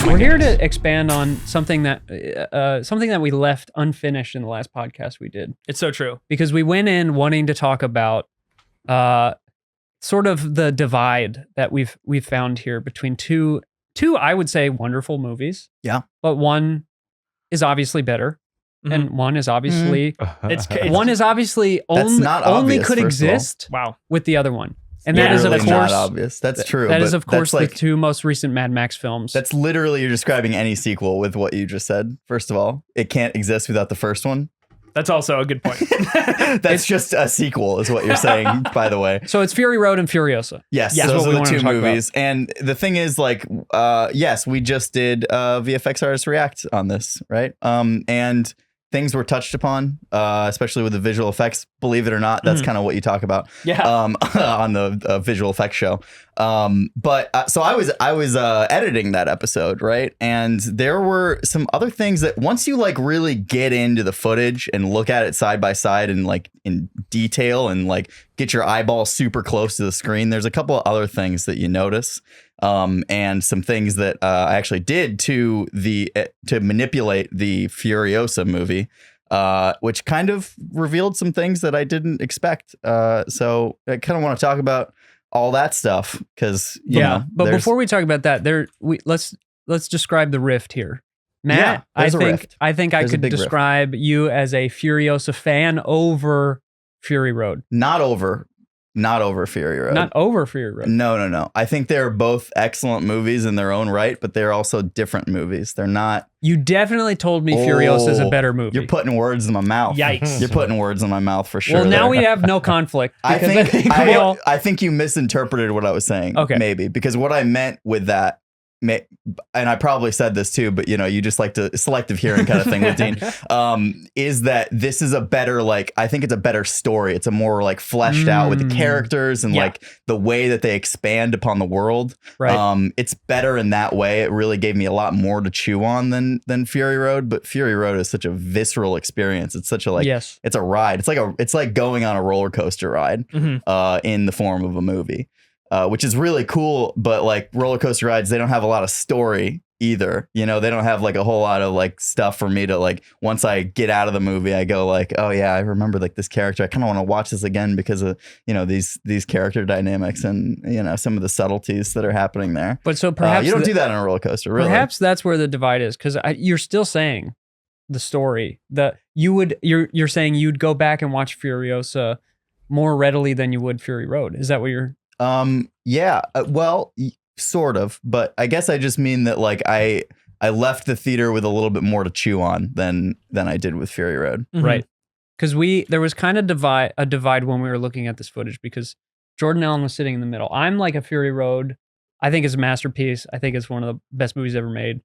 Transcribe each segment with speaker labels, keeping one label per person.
Speaker 1: We're here to expand on something that we left unfinished in the last podcast we did.
Speaker 2: It's so true.
Speaker 1: Because we went in wanting to talk about sort of the divide that we've found here between two I would say wonderful movies.
Speaker 3: Yeah.
Speaker 1: But one is obviously better. And one is obviously one is obviously only could exist with the other one. And that is of course
Speaker 3: not obvious. That's true.
Speaker 1: That is of course the two most recent Mad Max films.
Speaker 3: That's literally you're describing any sequel with what you just said. First of all, it can't exist without the first one.
Speaker 2: That's also a good point.
Speaker 3: That's just a sequel is what you're saying, by the way.
Speaker 1: So it's Fury Road and Furiosa.
Speaker 3: Yes, those are the two movies. And the thing is, like, yes, we just did VFX Artist React on this, right? And things were touched upon, especially with the visual effects. Believe it or not, that's kind of what you talk about on the visual effects show. But so I was editing that episode, right? And there were some other things that once you like really get into the footage and look at it side by side and like in detail and like get your eyeball super close to the screen, there's a couple of other things that you notice. And some things that I actually did to manipulate the Furiosa movie, which kind of revealed some things that I didn't expect. So I kind of want to talk about all that stuff because
Speaker 1: but before we talk about that, let's describe the rift here. Matt, I think I could describe you as a Furiosa fan over Fury Road. Not over Fury Road. Not over Fury Road.
Speaker 3: No. I think they're both excellent movies in their own right, but they're also different movies. They're not.
Speaker 1: You definitely told me Furiosa is a better movie.
Speaker 3: You're putting words in my mouth.
Speaker 1: Yikes.
Speaker 3: You're putting words in my mouth for sure.
Speaker 1: Well, now we have no conflict.
Speaker 3: I think you misinterpreted what I was saying.
Speaker 1: Okay.
Speaker 3: Maybe because what I meant with that, and I probably said this too, but you just like to selective hearing kind of thing with Dean, is that this is a better, like, I think it's a better story. It's a more like fleshed out with the characters and like the way that they expand upon the world.
Speaker 1: Right.
Speaker 3: It's better in that way. It really gave me a lot more to chew on than Fury Road, but Fury Road is such a visceral experience. It's such a it's a ride. It's like going on a roller coaster ride in the form of a movie. Which is really cool, but like roller coaster rides, they don't have a lot of story either. They don't have like a whole lot of like stuff for me to like, once I get out of the movie, I go like, oh yeah, I remember like this character. I kind of want to watch this again because of, these character dynamics and, some of the subtleties that are happening there.
Speaker 1: But so perhaps
Speaker 3: you don't do that on a roller coaster, really.
Speaker 1: Perhaps that's where the divide is, because you're still saying the story that you're saying you'd go back and watch Furiosa more readily than you would Fury Road. Is that what you're...
Speaker 3: Yeah, well, sort of, but I guess I just mean that like I left the theater with a little bit more to chew on than I did with Fury Road.
Speaker 1: Right. Because there was kind of a divide when we were looking at this footage because Jordan Allen was sitting in the middle. I'm like a Fury Road. I think it's a masterpiece. I think it's one of the best movies ever made.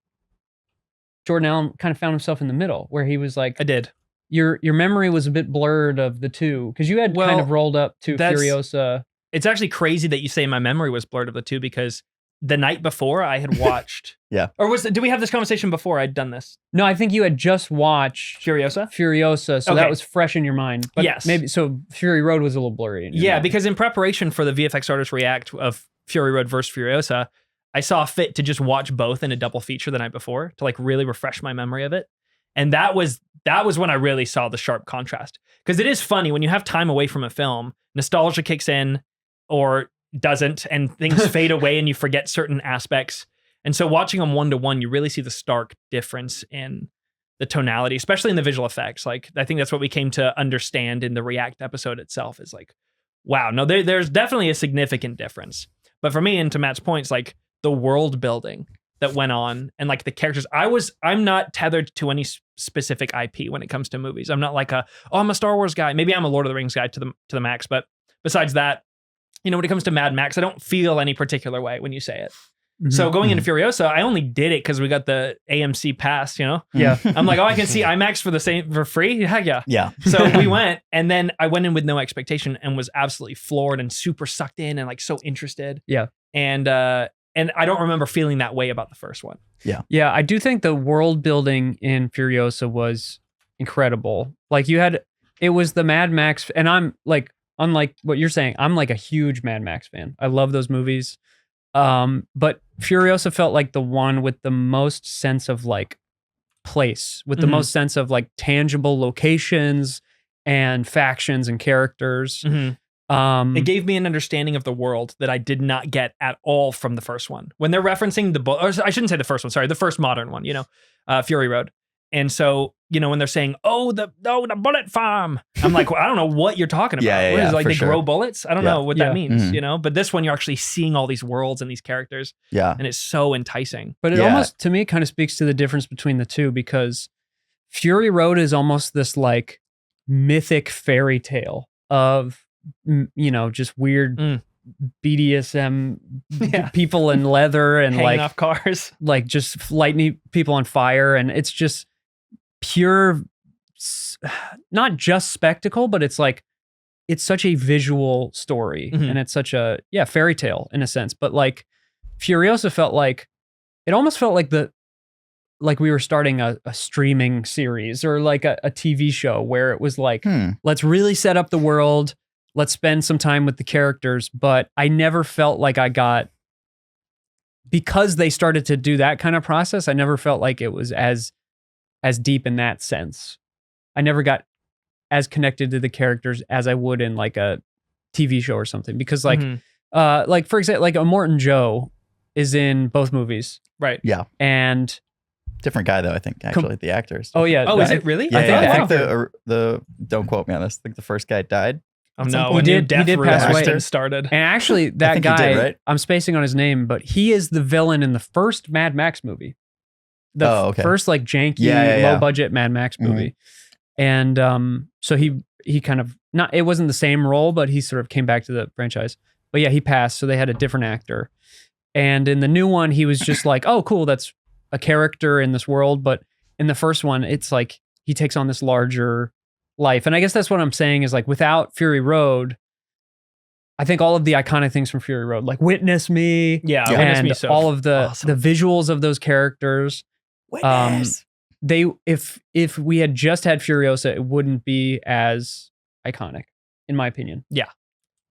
Speaker 1: Jordan Allen kind of found himself in the middle where he was like,
Speaker 2: I did.
Speaker 1: Your memory was a bit blurred of the two because you had kind of rolled up to Furiosa.
Speaker 2: It's actually crazy that you say my memory was blurred of the two because the night before I had watched.
Speaker 3: Yeah.
Speaker 2: Or did we have this conversation before I'd done this?
Speaker 1: No, I think you had just watched
Speaker 2: Furiosa.
Speaker 1: So that was fresh in your mind. But
Speaker 2: yes.
Speaker 1: Maybe so Fury Road was a little blurry. In your mind.
Speaker 2: Because in preparation for the VFX Artist React of Fury Road versus Furiosa, I saw fit to just watch both in a double feature the night before to like really refresh my memory of it. And that was when I really saw the sharp contrast. Because it is funny when you have time away from a film, nostalgia kicks in or doesn't, and things fade away and you forget certain aspects. And so watching them one-to-one, you really see the stark difference in the tonality, especially in the visual effects. Like, I think that's what we came to understand in the React episode itself is like, wow, no, there's definitely a significant difference. But for me, and to Matt's points, like the world building that went on and like the characters, I'm not tethered to any specific IP when it comes to movies. I'm not like I'm a Star Wars guy. Maybe I'm a Lord of the Rings guy to the max. But besides that, when it comes to Mad Max, I don't feel any particular way when you say it. Mm-hmm. So going into Furiosa, I only did it because we got the AMC pass,
Speaker 1: Yeah.
Speaker 2: I'm like, I can see IMAX for free? Heck yeah.
Speaker 3: Yeah.
Speaker 2: So we went, and then I went in with no expectation and was absolutely floored and super sucked in and like so interested.
Speaker 1: Yeah.
Speaker 2: And I don't remember feeling that way about the first one.
Speaker 3: Yeah.
Speaker 1: Yeah, I do think the world building in Furiosa was incredible. Like it was the Mad Max, and I'm like, unlike what you're saying, I'm like a huge Mad Max fan. I love those movies. But Furiosa felt like the one with the most sense of like place, with the most sense of like tangible locations and factions and characters.
Speaker 2: It gave me an understanding of the world that I did not get at all from the first one. When they're referencing or I shouldn't say the first one, sorry, the first modern one, Fury Road. And so, when they're saying, the bullet farm, I'm like, well, I don't know what you're talking about.
Speaker 3: Yeah,
Speaker 2: What is it, like
Speaker 3: for
Speaker 2: they
Speaker 3: sure.
Speaker 2: grow bullets? I don't know what that means,
Speaker 3: Mhm.
Speaker 2: But this one, you're actually seeing all these worlds and these characters.
Speaker 3: Yeah.
Speaker 2: And it's so enticing.
Speaker 1: But it almost, to me, kind of speaks to the difference between the two, because Fury Road is almost this like mythic fairy tale of, just weird BDSM people in leather and
Speaker 2: hanging
Speaker 1: like
Speaker 2: off cars,
Speaker 1: like just lighting people on fire. And it's just pure, not just spectacle, but it's like, it's such a visual story and it's such a, fairy tale in a sense. But like Furiosa felt like, it almost felt like like we were starting a streaming series or like a TV show where it was like, let's really set up the world. Let's spend some time with the characters. But I never felt like I got, because they started to do that kind of process, I never felt like it was as deep in that sense. I never got as connected to the characters as I would in like a TV show or something. Because like, like for example, like Immortan Joe is in both movies.
Speaker 2: Right.
Speaker 3: Yeah.
Speaker 1: And
Speaker 3: different guy though, I think, actually, the actors.
Speaker 1: Oh yeah.
Speaker 2: Oh, is it really?
Speaker 3: Yeah, I think
Speaker 1: wow.
Speaker 3: the don't quote me on this. I think the first guy died.
Speaker 2: Oh no,
Speaker 1: he did pass away.
Speaker 2: Started.
Speaker 1: And actually, that guy,
Speaker 3: did, right?
Speaker 1: I'm spacing on his name, but he is the villain in the first Mad Max movie. The first like janky, low budget Mad Max movie. And so he kind of, not, it wasn't the same role, but he sort of came back to the franchise. But yeah, he passed, so they had a different actor. And in the new one, he was just like, oh, cool, that's a character in this world. But in the first one, it's like he takes on this larger life. And I guess that's what I'm saying is like, without Fury Road, I think all of the iconic things from Fury Road, like Witness Me,
Speaker 2: Witness
Speaker 1: and
Speaker 2: Me, so
Speaker 1: all of the
Speaker 2: awesome.
Speaker 1: the visuals of those characters, they if we had just had Furiosa, it wouldn't be as iconic, in my opinion.
Speaker 2: Yeah.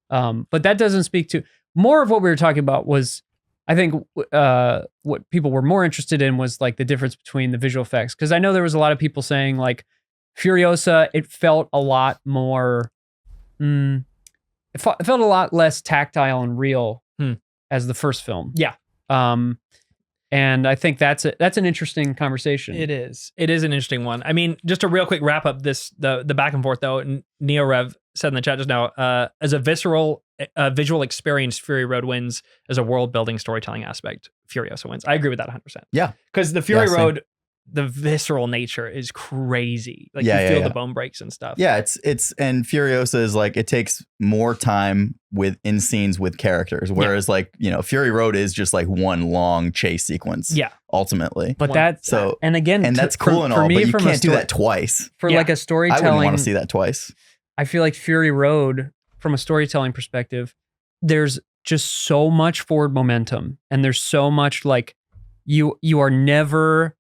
Speaker 1: But that doesn't speak to more of what we were talking about. Was I think what people were more interested in was like the difference between the visual effects, because I know there was a lot of people saying like Furiosa, it felt a lot more, it felt a lot less tactile and real as the first film.
Speaker 2: Yeah.
Speaker 1: And I think that's an interesting conversation.
Speaker 2: It is an interesting one. I mean, just a real quick wrap up the back and forth though. NeoRev said in the chat just now, as a visceral visual experience, Fury Road wins. As a world building storytelling aspect, Furiosa wins. I agree with that 100%.
Speaker 3: Yeah.
Speaker 2: Because the Fury Road, the visceral nature is crazy. Like you feel the bone breaks and stuff.
Speaker 3: Yeah, it's and Furiosa is like, it takes more time in scenes with characters, whereas like, Fury Road is just like one long chase sequence.
Speaker 2: Yeah.
Speaker 3: Ultimately.
Speaker 1: But that's and again,
Speaker 3: and that's cool and all, but you can't do that twice.
Speaker 1: For like a storytelling,
Speaker 3: I wouldn't want to see that twice.
Speaker 1: I feel like Fury Road, from a storytelling perspective, there's just so much forward momentum, and there's so much like you are never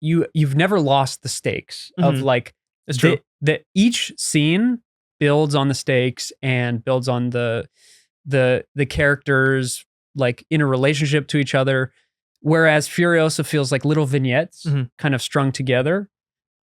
Speaker 1: you've never lost the stakes of like
Speaker 2: it's true.
Speaker 1: that each scene builds on the stakes and builds on the characters like in a relationship to each other, whereas Furiosa feels like little vignettes kind of strung together.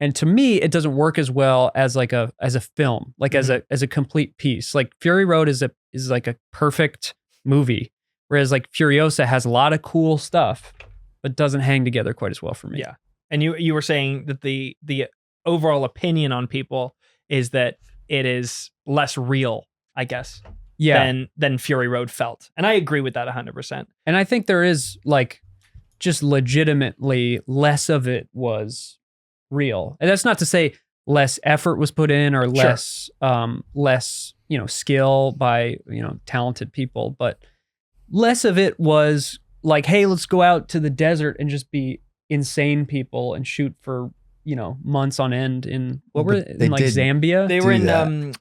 Speaker 1: And to me, it doesn't work as well as like as a film, like as a complete piece. Like Fury Road is like a perfect movie, whereas like Furiosa has a lot of cool stuff, but doesn't hang together quite as well for me.
Speaker 2: Yeah. And you were saying that the overall opinion on people is that it is less real, I guess, than Fury Road felt. And I agree with that 100%.
Speaker 1: And I think there is like just legitimately less of it was real. And that's not to say less effort was put in or less skill by talented people, but less of it was like, hey, let's go out to the desert and just be insane people and shoot for months on end in Zambia.
Speaker 2: They were in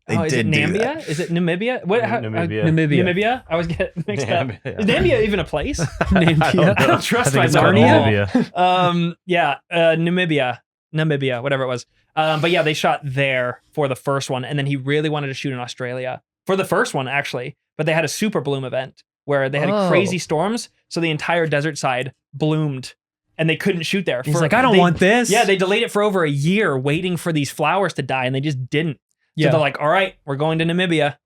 Speaker 2: is it Nambia? Is it Namibia? What? Namibia. I was getting mixed up. Is Nambia even a place?
Speaker 1: Nambia.
Speaker 2: I don't trust myself. Namibia, whatever it was. But yeah, they shot there for the first one, and then he really wanted to shoot in Australia for the first one, actually. But they had a Super Bloom event, where they had crazy storms, so the entire desert side bloomed, and they couldn't shoot there.
Speaker 1: He's like, I don't want this.
Speaker 2: Yeah, they delayed it for over a year, waiting for these flowers to die, and they just didn't. So they're like, all right, we're going to Namibia.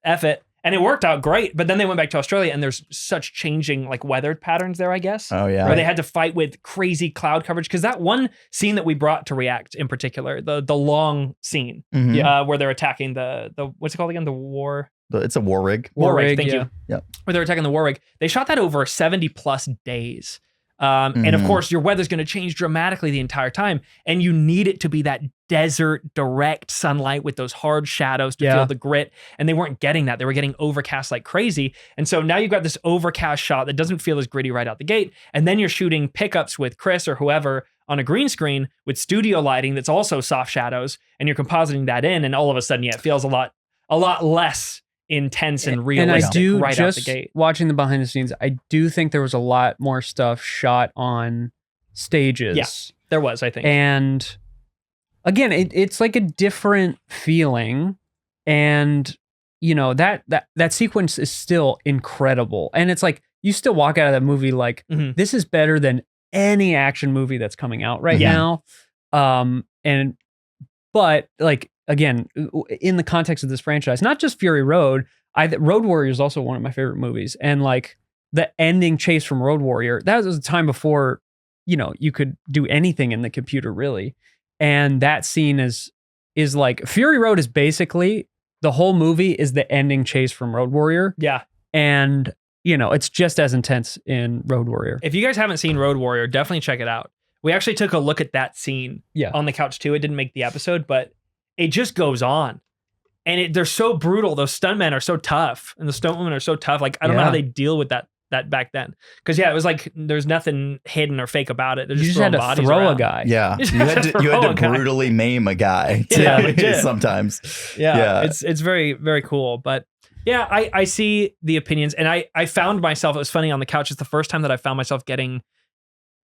Speaker 2: F it. And it worked out great, but then they went back to Australia, and there's such changing like weather patterns there, I guess.
Speaker 3: Oh yeah,
Speaker 2: where they had to fight with crazy cloud coverage, because that one scene that we brought to react in particular, the long scene, where they're attacking the what's it called again? The war.
Speaker 3: It's a war rig.
Speaker 2: War rig. Thank you.
Speaker 3: Yeah.
Speaker 2: Where they're attacking the war rig. They shot that over 70 plus days. And of course, your weather's going to change dramatically the entire time. And you need it to be that desert, direct sunlight with those hard shadows to feel the grit. And they weren't getting that. They were getting overcast like crazy. And so now you've got this overcast shot that doesn't feel as gritty right out the gate. And then you're shooting pickups with Chris or whoever on a green screen with studio lighting that's also soft shadows. And you're compositing that in. And all of a sudden, it feels a lot less intense and realistic.
Speaker 1: And I do,
Speaker 2: right
Speaker 1: just
Speaker 2: out the gate.
Speaker 1: Watching the behind the scenes, I do think there was a lot more stuff shot on stages.
Speaker 2: Yeah, there was, I think.
Speaker 1: And again, it's like a different feeling. And you know, that sequence is still incredible. And it's like you still walk out of that movie like, this is better than any action movie that's coming out right now. But like, again, in the context of this franchise, not just Fury Road, Road Warrior is also one of my favorite movies. And like the ending chase from Road Warrior, that was a time before, you know, you could do anything in the computer really. And that scene is like, Fury Road is basically, the whole movie is the ending chase from Road Warrior.
Speaker 2: Yeah.
Speaker 1: And, you know, it's just as intense in Road Warrior.
Speaker 2: If you guys haven't seen Road Warrior, definitely check it out. We actually took a look at that scene on the couch too. It didn't make the episode, but it just goes on. And they're so brutal. Those stuntmen are so tough. And the stuntwomen are so tough. Like, I don't know how they deal with that back then. Because it was like there's nothing hidden or fake about it. They're
Speaker 1: You just had to throw a guy.
Speaker 3: Yeah. You had to brutally maim a guy sometimes.
Speaker 2: Yeah. It's very, very cool. But yeah, I see the opinions. And I found myself, it was funny on the couch. It's the first time that I found myself getting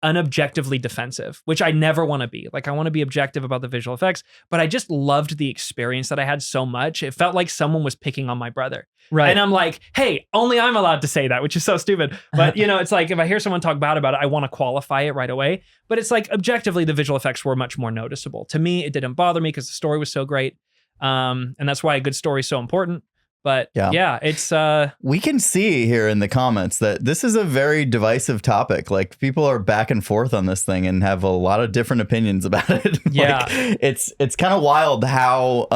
Speaker 2: unobjectively defensive, which I never want to be. Like, I want to be objective about the visual effects, but I just loved the experience that I had so much. It felt like someone was picking on my brother.
Speaker 1: Right.
Speaker 2: And I'm like, hey, only I'm allowed to say that, which is so stupid. But you know, it's like, if I hear someone talk bad about it, I want to qualify it right away. But it's like, objectively, the visual effects were much more noticeable. To me, it didn't bother me because the story was so great. And that's why a good story is so important. But yeah, it's
Speaker 3: we can see here in the comments that this is a very divisive topic. Like, people are back and forth on this thing and have a lot of different opinions about it.
Speaker 2: Yeah.
Speaker 3: Like, it's kind of wild how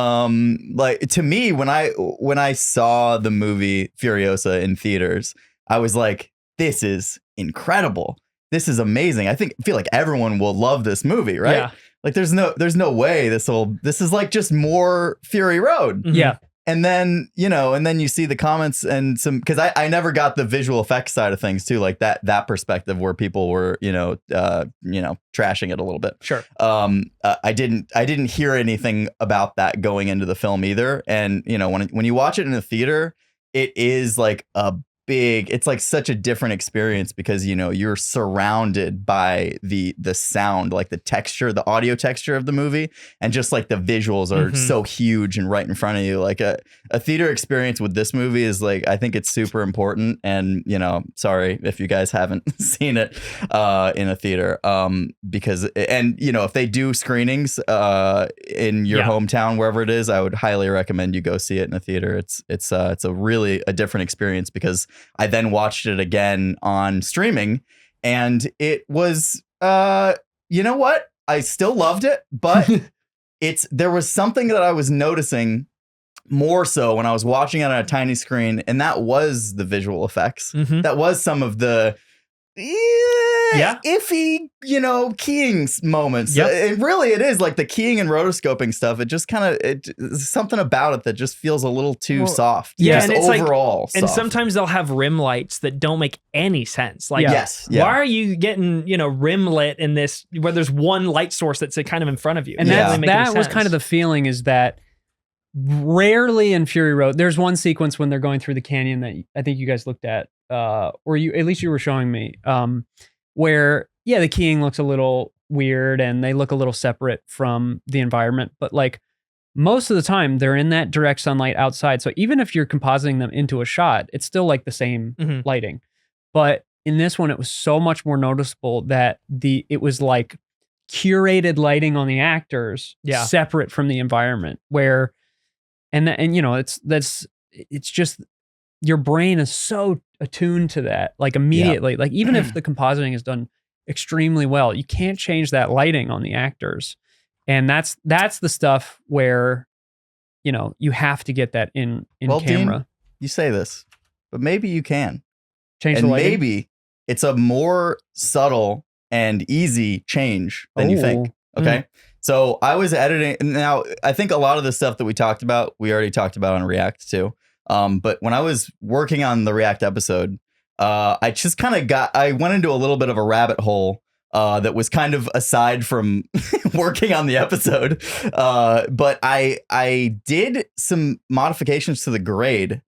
Speaker 3: like, to me, when I saw the movie Furiosa in theaters, I was like, this is incredible. This is amazing. I feel like everyone will love this movie, right?
Speaker 2: Yeah.
Speaker 3: Like, there's no way this is like just more Fury Road.
Speaker 1: Yeah.
Speaker 3: And then, you know, you see the comments and some, because I never got the visual effects side of things too, like that perspective where people were, trashing it a little bit.
Speaker 2: Sure.
Speaker 3: I didn't hear anything about that going into the film either. And, you know, when you watch it in a theater, it is like it's like such a different experience because, you know, you're surrounded by the sound, like the texture, the audio texture of the movie. And just like the visuals are so huge and right in front of you. Like a theater experience with this movie is like, I think it's super important. And, you know, sorry if you guys haven't seen it in a theater because, and, you know, if they do screenings in your hometown, wherever it is, I would highly recommend you go see it in a theater. It's a really a different experience because I then watched it again on streaming and it was, you know what? I still loved it, but there was something that I was noticing more so when I was watching it on a tiny screen, and that was the visual effects. That was some of the iffy, you know, keying moments. It is like the keying and rotoscoping stuff. It just kind of, something about it that just feels a little too soft.
Speaker 2: Yeah,
Speaker 3: just
Speaker 2: and it's
Speaker 3: overall
Speaker 2: like, and sometimes they'll have rim lights that don't make any sense. Like, why are you getting, you know, rim lit in this where there's one light source that's kind of in front of you?
Speaker 1: And that was kind of the feeling, is that rarely in Fury Road, there's one sequence when they're going through the canyon that I think you guys looked at, or at least you were showing me, where the keying looks a little weird and they look a little separate from the environment, but like most of the time they're in that direct sunlight outside. So even if you're compositing them into a shot, it's still like the same lighting. But in this one, it was so much more noticeable that it was like curated lighting on the actors, separate from the environment. Where, and you know, it's just your brain is so attuned to that, like immediately. Like even if the compositing is done extremely well, you can't change that lighting on the actors. And that's the stuff where, you know, you have to get that in camera.
Speaker 3: Dean, you say this, but maybe you can
Speaker 1: change the lighting.
Speaker 3: Maybe it's a more subtle and easy change than you think. Okay. So I was editing. Now, I think a lot of the stuff that we talked about, we already talked about on React too. But when I was working on the React episode, I just kind of I went into a little bit of a rabbit hole that was kind of aside from working on the episode. But I did some modifications to the grade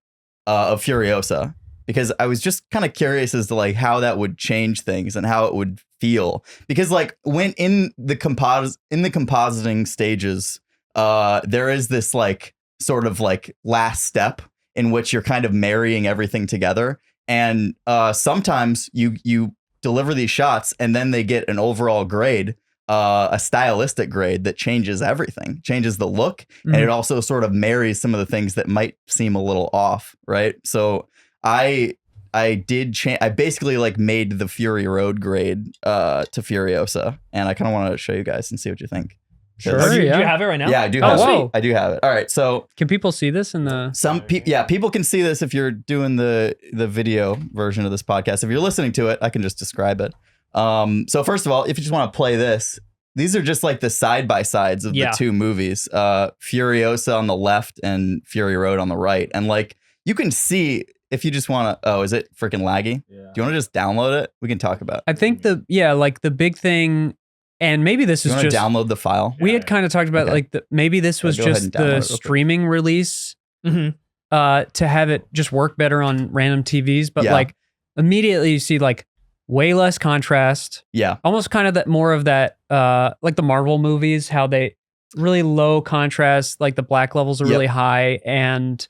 Speaker 3: of Furiosa, because I was just kind of curious as to like how that would change things and how it would feel. Because like when in the compositing stages, there is this like sort of like last step in which you're kind of marrying everything together. And sometimes you deliver these shots and then they get an overall grade, a stylistic grade that changes everything, changes the look. And it also sort of marries some of the things that might seem a little off. Right. So I did change. I basically like made the Fury Road grade to Furiosa, and I kind of want to show you guys and see what you think.
Speaker 2: Sure. Do you have it right now?
Speaker 3: Yeah, I do have it. I do have it. All right. So
Speaker 1: can people see this in the
Speaker 3: people can see this if you're doing the video version of this podcast. If you're listening to it, I can just describe it. So first of all, if you just want to play this, these are just like the side by sides of the two movies, Furiosa on the left and Fury Road on the right. And like you can see, if you just want to, is it freaking laggy? Yeah. Do you want to just download it? We can talk about it.
Speaker 1: I think like the big thing, and maybe this is just
Speaker 3: download the file.
Speaker 1: We had kind of talked about like maybe this was just the streaming release to have it just work better on random TVs. But like immediately you see like way less contrast.
Speaker 3: Yeah.
Speaker 1: Almost kind of that more of that, like the Marvel movies, how they really low contrast, like the black levels are really high, and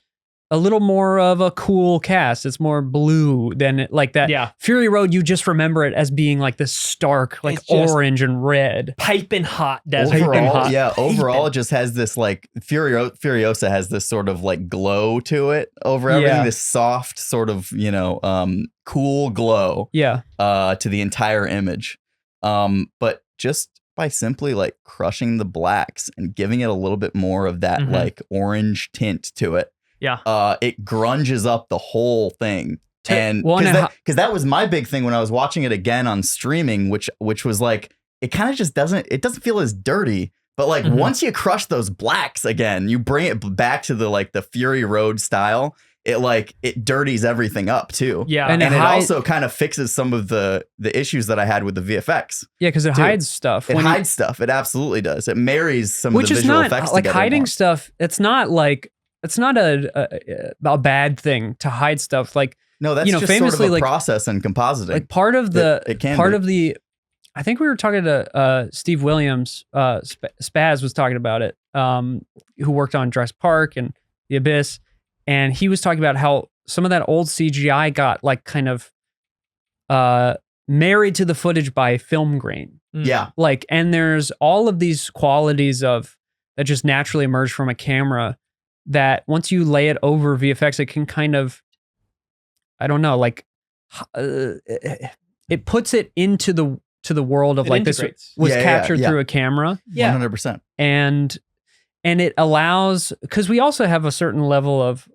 Speaker 1: a little more of a cool cast. It's more blue than like that.
Speaker 2: Yeah.
Speaker 1: Fury Road, you just remember it as being like this stark, like orange and red.
Speaker 2: Piping hot desert.
Speaker 3: Overall, it just has this like Furiosa has this sort of like glow to it over everything. This soft sort of, cool glow. To the entire image. But just by simply like crushing the blacks and giving it a little bit more of that like orange tint to it.
Speaker 2: Yeah.
Speaker 3: It grunges up the whole thing. And because that was my big thing when I was watching it again on streaming, which was like, it kind of just doesn't feel as dirty. But like once you crush those blacks again, you bring it back to the Fury Road style. It dirties everything up too.
Speaker 2: Yeah.
Speaker 3: And it also kind of fixes some of the issues that I had with the VFX.
Speaker 1: Yeah, because it hides stuff.
Speaker 3: It hides stuff. It absolutely does. It marries some of the visual effects together.
Speaker 1: Like hiding stuff, it's not a bad thing to hide stuff. Like,
Speaker 3: no, that's just famously sort of a process in compositing.
Speaker 1: Like part of the I think we were talking to Steve Williams, Spaz was talking about it, who worked on Jurassic Park and The Abyss, and he was talking about how some of that old CGI got like kind of married to the footage by film grain.
Speaker 3: Yeah.
Speaker 1: Like, and there's all of these qualities that just naturally emerge from a camera that once you lay it over VFX, it can kind of, I don't know, like it puts it into the world of like this was captured through a camera.
Speaker 3: 100%.
Speaker 1: And it allows, because we also have a certain level of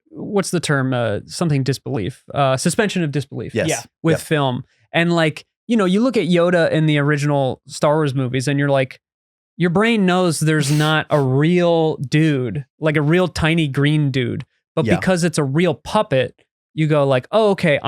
Speaker 1: what's the term? Something disbelief, suspension of disbelief.
Speaker 3: Yes.
Speaker 1: With film. And like, you look at Yoda in the original Star Wars movies and you're like, your brain knows there's not a real dude, like a real tiny green dude, but because it's a real puppet, you go like, oh, okay,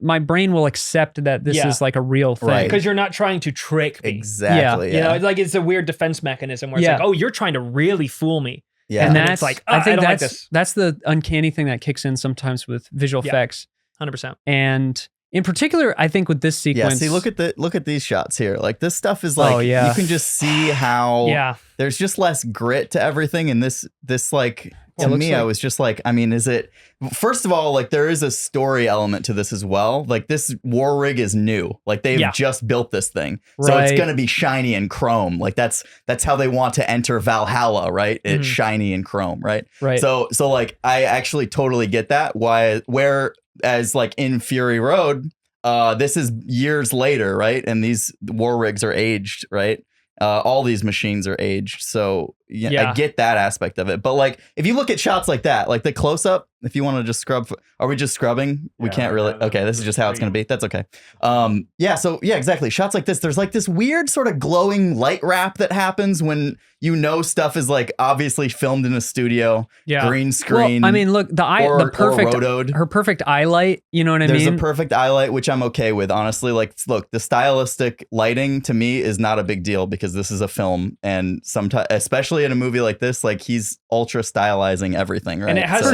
Speaker 1: my brain will accept that this is like a real thing.
Speaker 2: Because you're not trying to trick me.
Speaker 3: Exactly.
Speaker 2: Yeah. It's a weird defense mechanism where it's like, oh, you're trying to really fool me.
Speaker 1: Yeah. And that's
Speaker 2: like,
Speaker 1: I think
Speaker 2: that's
Speaker 1: the uncanny thing that kicks in sometimes with visual effects.
Speaker 2: 100%.
Speaker 1: And In particular, I think with this sequence.
Speaker 3: Yeah, see, look at these shots here. Like this stuff is like, you can just see how there's just less grit to everything. And this like, to me, I was just like, I mean, is it, first of all, like there is a story element to this as well. Like this war rig is new. Like they've just built this thing. So it's going to be shiny and chrome. Like that's how they want to enter Valhalla, right? It's shiny and chrome, right?
Speaker 1: Right.
Speaker 3: So like, I actually totally get that. Whereas like in Fury Road, this is years later, right? And these war rigs are aged, right? All these machines are aged. So I get that aspect of it. But like, if you look at shots like that, like the close up, if you want to just scrub, are we just scrubbing? We can't really. Okay, this is just how it's going to be. That's okay. So exactly. Shots like this, there's like this weird sort of glowing light wrap that happens when stuff is like obviously filmed in a studio, green screen.
Speaker 1: Well, I mean, look, her perfect eye light, you know what I mean?
Speaker 3: There's a perfect eye light, which I'm okay with, honestly. Like, look, the stylistic lighting to me is not a big deal because this is a film, and sometimes, especially in a movie like this, like he's ultra stylizing everything, right?
Speaker 2: And it has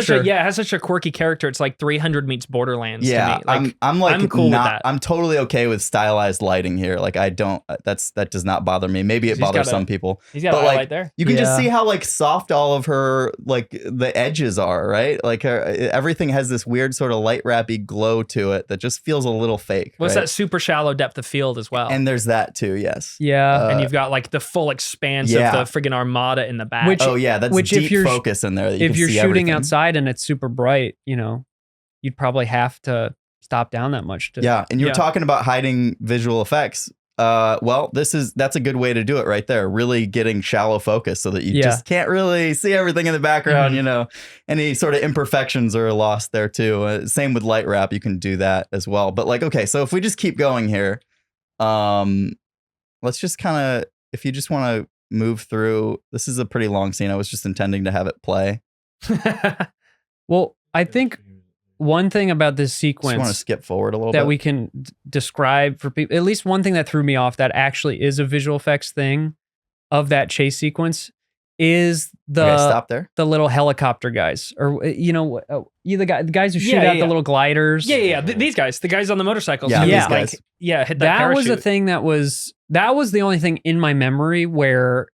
Speaker 2: such a quirky character. It's like 300 meets Borderlands.
Speaker 3: Yeah,
Speaker 2: to me. Like,
Speaker 3: I'm
Speaker 2: cool with that.
Speaker 3: I'm totally okay with stylized lighting here. Like that does not bother me. Maybe it bothers some people.
Speaker 2: He's got a light there.
Speaker 3: You can just see how like soft all of her like the edges are, right? Like everything has this weird sort of light wrappy glow to it that just feels a little fake.
Speaker 2: What's that super shallow depth of field as well?
Speaker 3: And there's that too, yes.
Speaker 1: Yeah.
Speaker 2: And you've got like the full expanse of the friggin' armada in the back.
Speaker 3: That's deep focus in there. That
Speaker 1: if you're shooting
Speaker 3: everything
Speaker 1: outside and it's super bright, you'd probably have to stop down that much.
Speaker 3: And you're talking about hiding visual effects. That's a good way to do it right there. Really getting shallow focus so that you just can't really see everything in the background. Any sort of imperfections are lost there too. Same with light wrap. You can do that as well. But like, okay, so if we just keep going here, let's just kind of, if you just want to move through, this is a pretty long scene. I was just intending to have it play.
Speaker 1: Well, I think one thing about this sequence,
Speaker 3: just want to skip forward a little bit,
Speaker 1: that we can describe for people, at least one thing that threw me off that actually is a visual effects thing of that chase sequence is
Speaker 3: stop there.
Speaker 1: The little helicopter guys, or the guys who shoot out the little gliders.
Speaker 2: These guys, the guys on the motorcycles.
Speaker 3: Hit that
Speaker 2: parachute.
Speaker 1: Was a thing that was the only thing in my memory where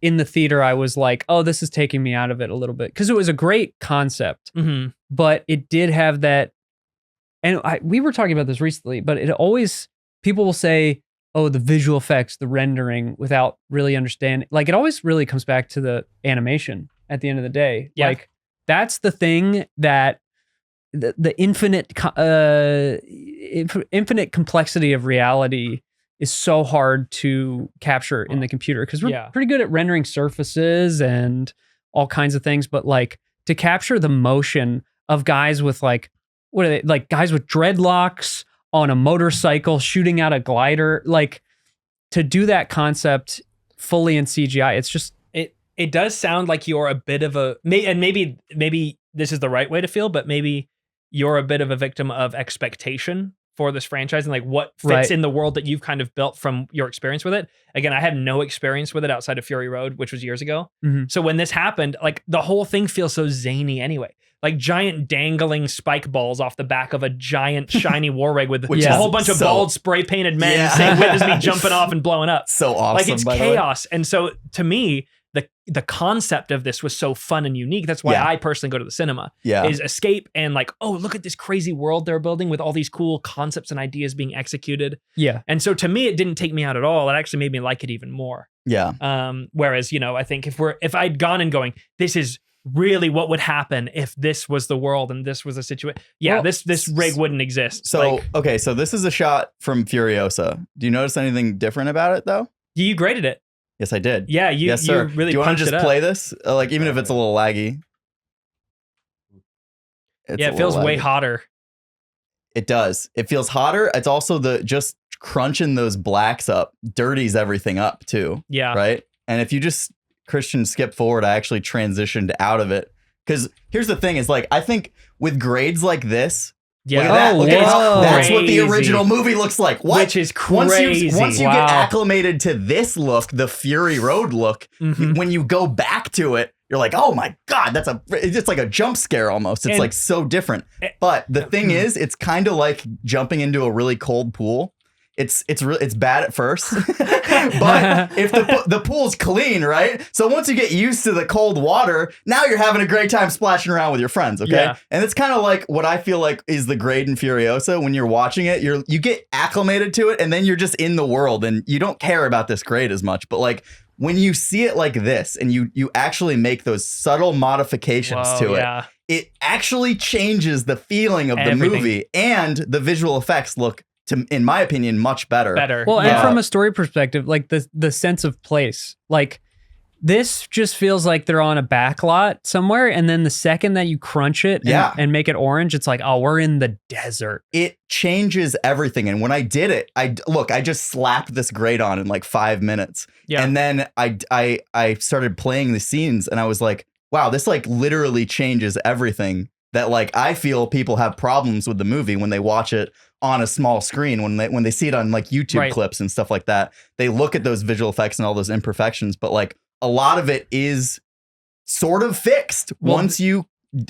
Speaker 1: in the theater I was like, oh, this is taking me out of it a little bit, because it was a great concept, but it did have that. And we were talking about this recently, but people will say, oh, the visual effects, the rendering, without really understanding. Like, it always really comes back to the animation at the end of the day.
Speaker 2: Yeah.
Speaker 1: Like, that's the thing that the infinite complexity of reality is so hard to capture in the computer, because we're pretty good at rendering surfaces and all kinds of things. But like, to capture the motion of guys with like, what are they, like guys with dreadlocks on a motorcycle shooting out a glider, like to do that concept fully in CGI, it's just
Speaker 2: it does sound like you're a bit of a, and maybe this is the right way to feel, but maybe you're a bit of a victim of expectation for this franchise and like what fits in the world that you've kind of built from your experience with it. Again, I had no experience with it outside of Fury Road, which was years ago. So when this happened, like the whole thing feels so zany anyway. Like giant dangling spike balls off the back of a giant shiny war rig with a whole bunch of bald spray painted men saying, witness me jumping off and blowing up.
Speaker 3: So awesome.
Speaker 2: Like, it's chaos. And so to me, the concept of this was so fun and unique. That's why I personally go to the cinema. Is escape and like, oh, look at this crazy world they're building with all these cool concepts and ideas being executed. And so to me, it didn't take me out at all. It actually made me like it even more. Whereas, I think if I'd gone and going, this is really what would happen if this was the world and this was a situation. This rig wouldn't exist.
Speaker 3: So, okay, so this is a shot from Furiosa. Do you notice anything different about it though?
Speaker 2: You graded it.
Speaker 3: Yes, I did.
Speaker 2: Yeah, you really.
Speaker 3: Do you want to just play this? Like, even if it's a little laggy.
Speaker 2: It feels way hotter.
Speaker 3: It does. It feels hotter. It's also just crunching those blacks up dirties everything up too. Right. And if you just Christian skip forward, I actually transitioned out of it, because here's the thing: is like, I think with grades like this. Look at that. That's what the original movie looks like. What?
Speaker 2: Which is crazy.
Speaker 3: Once you get acclimated to this look, the Fury Road look, when you go back to it, you're like, oh my God, it's just like a jump scare almost. It's like so different. But the thing is, it's kind of like jumping into a really cold pool. It's bad at first, but if the pool's clean, right? So once you get used to the cold water, now you're having a great time splashing around with your friends, okay?
Speaker 2: Yeah.
Speaker 3: And it's kind of like what I feel like is the grade in Furiosa. When you're watching it, you get acclimated to it, and then you're just in the world, and you don't care about this grade as much. But like when you see it like this, and you actually make those subtle modifications to it, it actually changes the feeling of the movie, and the visual effects look, in my opinion, much better.
Speaker 1: Well, and from a story perspective, like the sense of place, like this just feels like they're on a back lot somewhere, and then the second that you crunch it and make it orange, it's like, oh, we're in the desert.
Speaker 3: It changes everything. And when I did it, I just slapped this grade on in like 5 minutes. Yeah. And then I started playing the scenes, and I was like, wow, this like literally changes everything. That like I feel people have problems with the movie when they watch it on a small screen, when they see it on like YouTube clips and stuff like that. They look at those visual effects and all those imperfections, but like a lot of it is sort of fixed once you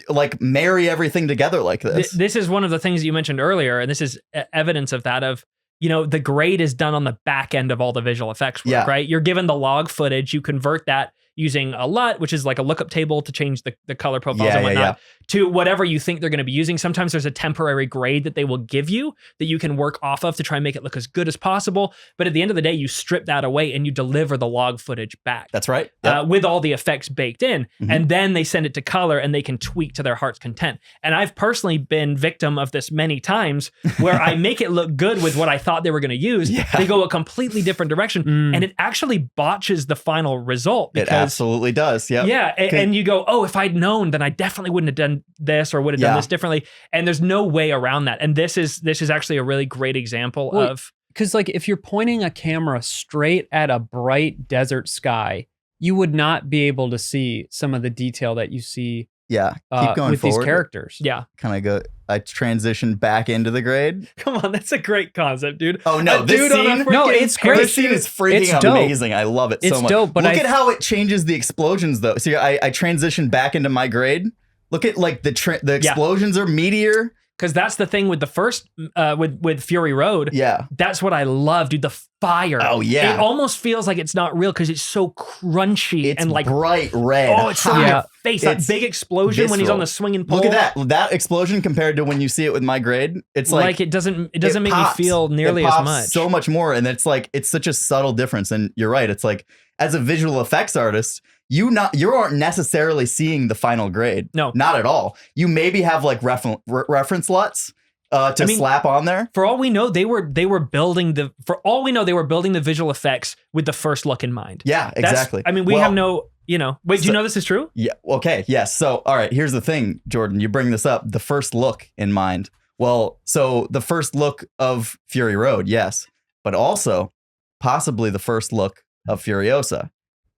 Speaker 3: like marry everything together like this.
Speaker 2: This is one of the things that you mentioned earlier, and this is evidence of that. Of, you know, the grade is done on the back end of all the visual effects work, right? You're given the log footage, you convert that using a LUT, which is like a lookup table to change the color profiles and whatnot, to whatever you think they're going to be using. Sometimes there's a temporary grade that they will give you that you can work off of to try and make it look as good as possible. But at the end of the day, you strip that away and you deliver the log footage back.
Speaker 3: That's right.
Speaker 2: With all the effects baked in. And then they send it to color and they can tweak to their heart's content. And I've personally been victim of this many times where I make it look good with what I thought they were going to use. They go a completely different direction and it actually botches the final result. Because
Speaker 3: absolutely does.
Speaker 2: And you go, oh, if I'd known, then I definitely wouldn't have done this or would have done this differently. And there's no way around that. And this is actually a really great example of,
Speaker 1: because like if you're pointing a camera straight at a bright desert sky, you would not be able to see some of the detail that you see.
Speaker 3: Keep going
Speaker 1: with
Speaker 3: forward.
Speaker 1: These characters.
Speaker 3: Kind of I transition back into the grade.
Speaker 2: Come on, that's a great concept, dude.
Speaker 3: Oh no, this scene,
Speaker 1: it's great.
Speaker 3: This scene is freaking amazing. I love it so much.
Speaker 1: It's dope, but
Speaker 3: look at how it changes the explosions though. See, I transition back into my grade. Look at like the explosions are meteor.
Speaker 2: Because that's the thing with the first, with Fury Road. That's what I love, dude. The fire.
Speaker 3: Oh, yeah.
Speaker 2: It almost feels like it's not real because it's so crunchy
Speaker 3: it's
Speaker 2: and like
Speaker 3: bright red.
Speaker 2: Oh, it's so in your face. That big explosion when he's on the swinging pole.
Speaker 3: Look at that explosion compared to when you see it with my grade. It's like
Speaker 2: it doesn't make me feel nearly as much.
Speaker 3: So much more, and it's like it's such a subtle difference. And you're right. It's like as a visual effects artist, you aren't necessarily seeing the final grade.
Speaker 2: No,
Speaker 3: not at all. You maybe have like reference LUTs to slap on there.
Speaker 2: For all we know, they were building the visual effects with the first look in mind.
Speaker 3: Yeah, exactly.
Speaker 2: We have no, wait, do you know this is true?
Speaker 3: Yeah. Okay. Yes. So, all right, here's the thing, Jordan, you bring this up, the first look in mind. Well, so the first look of Fury Road, yes, but also possibly the first look of Furiosa.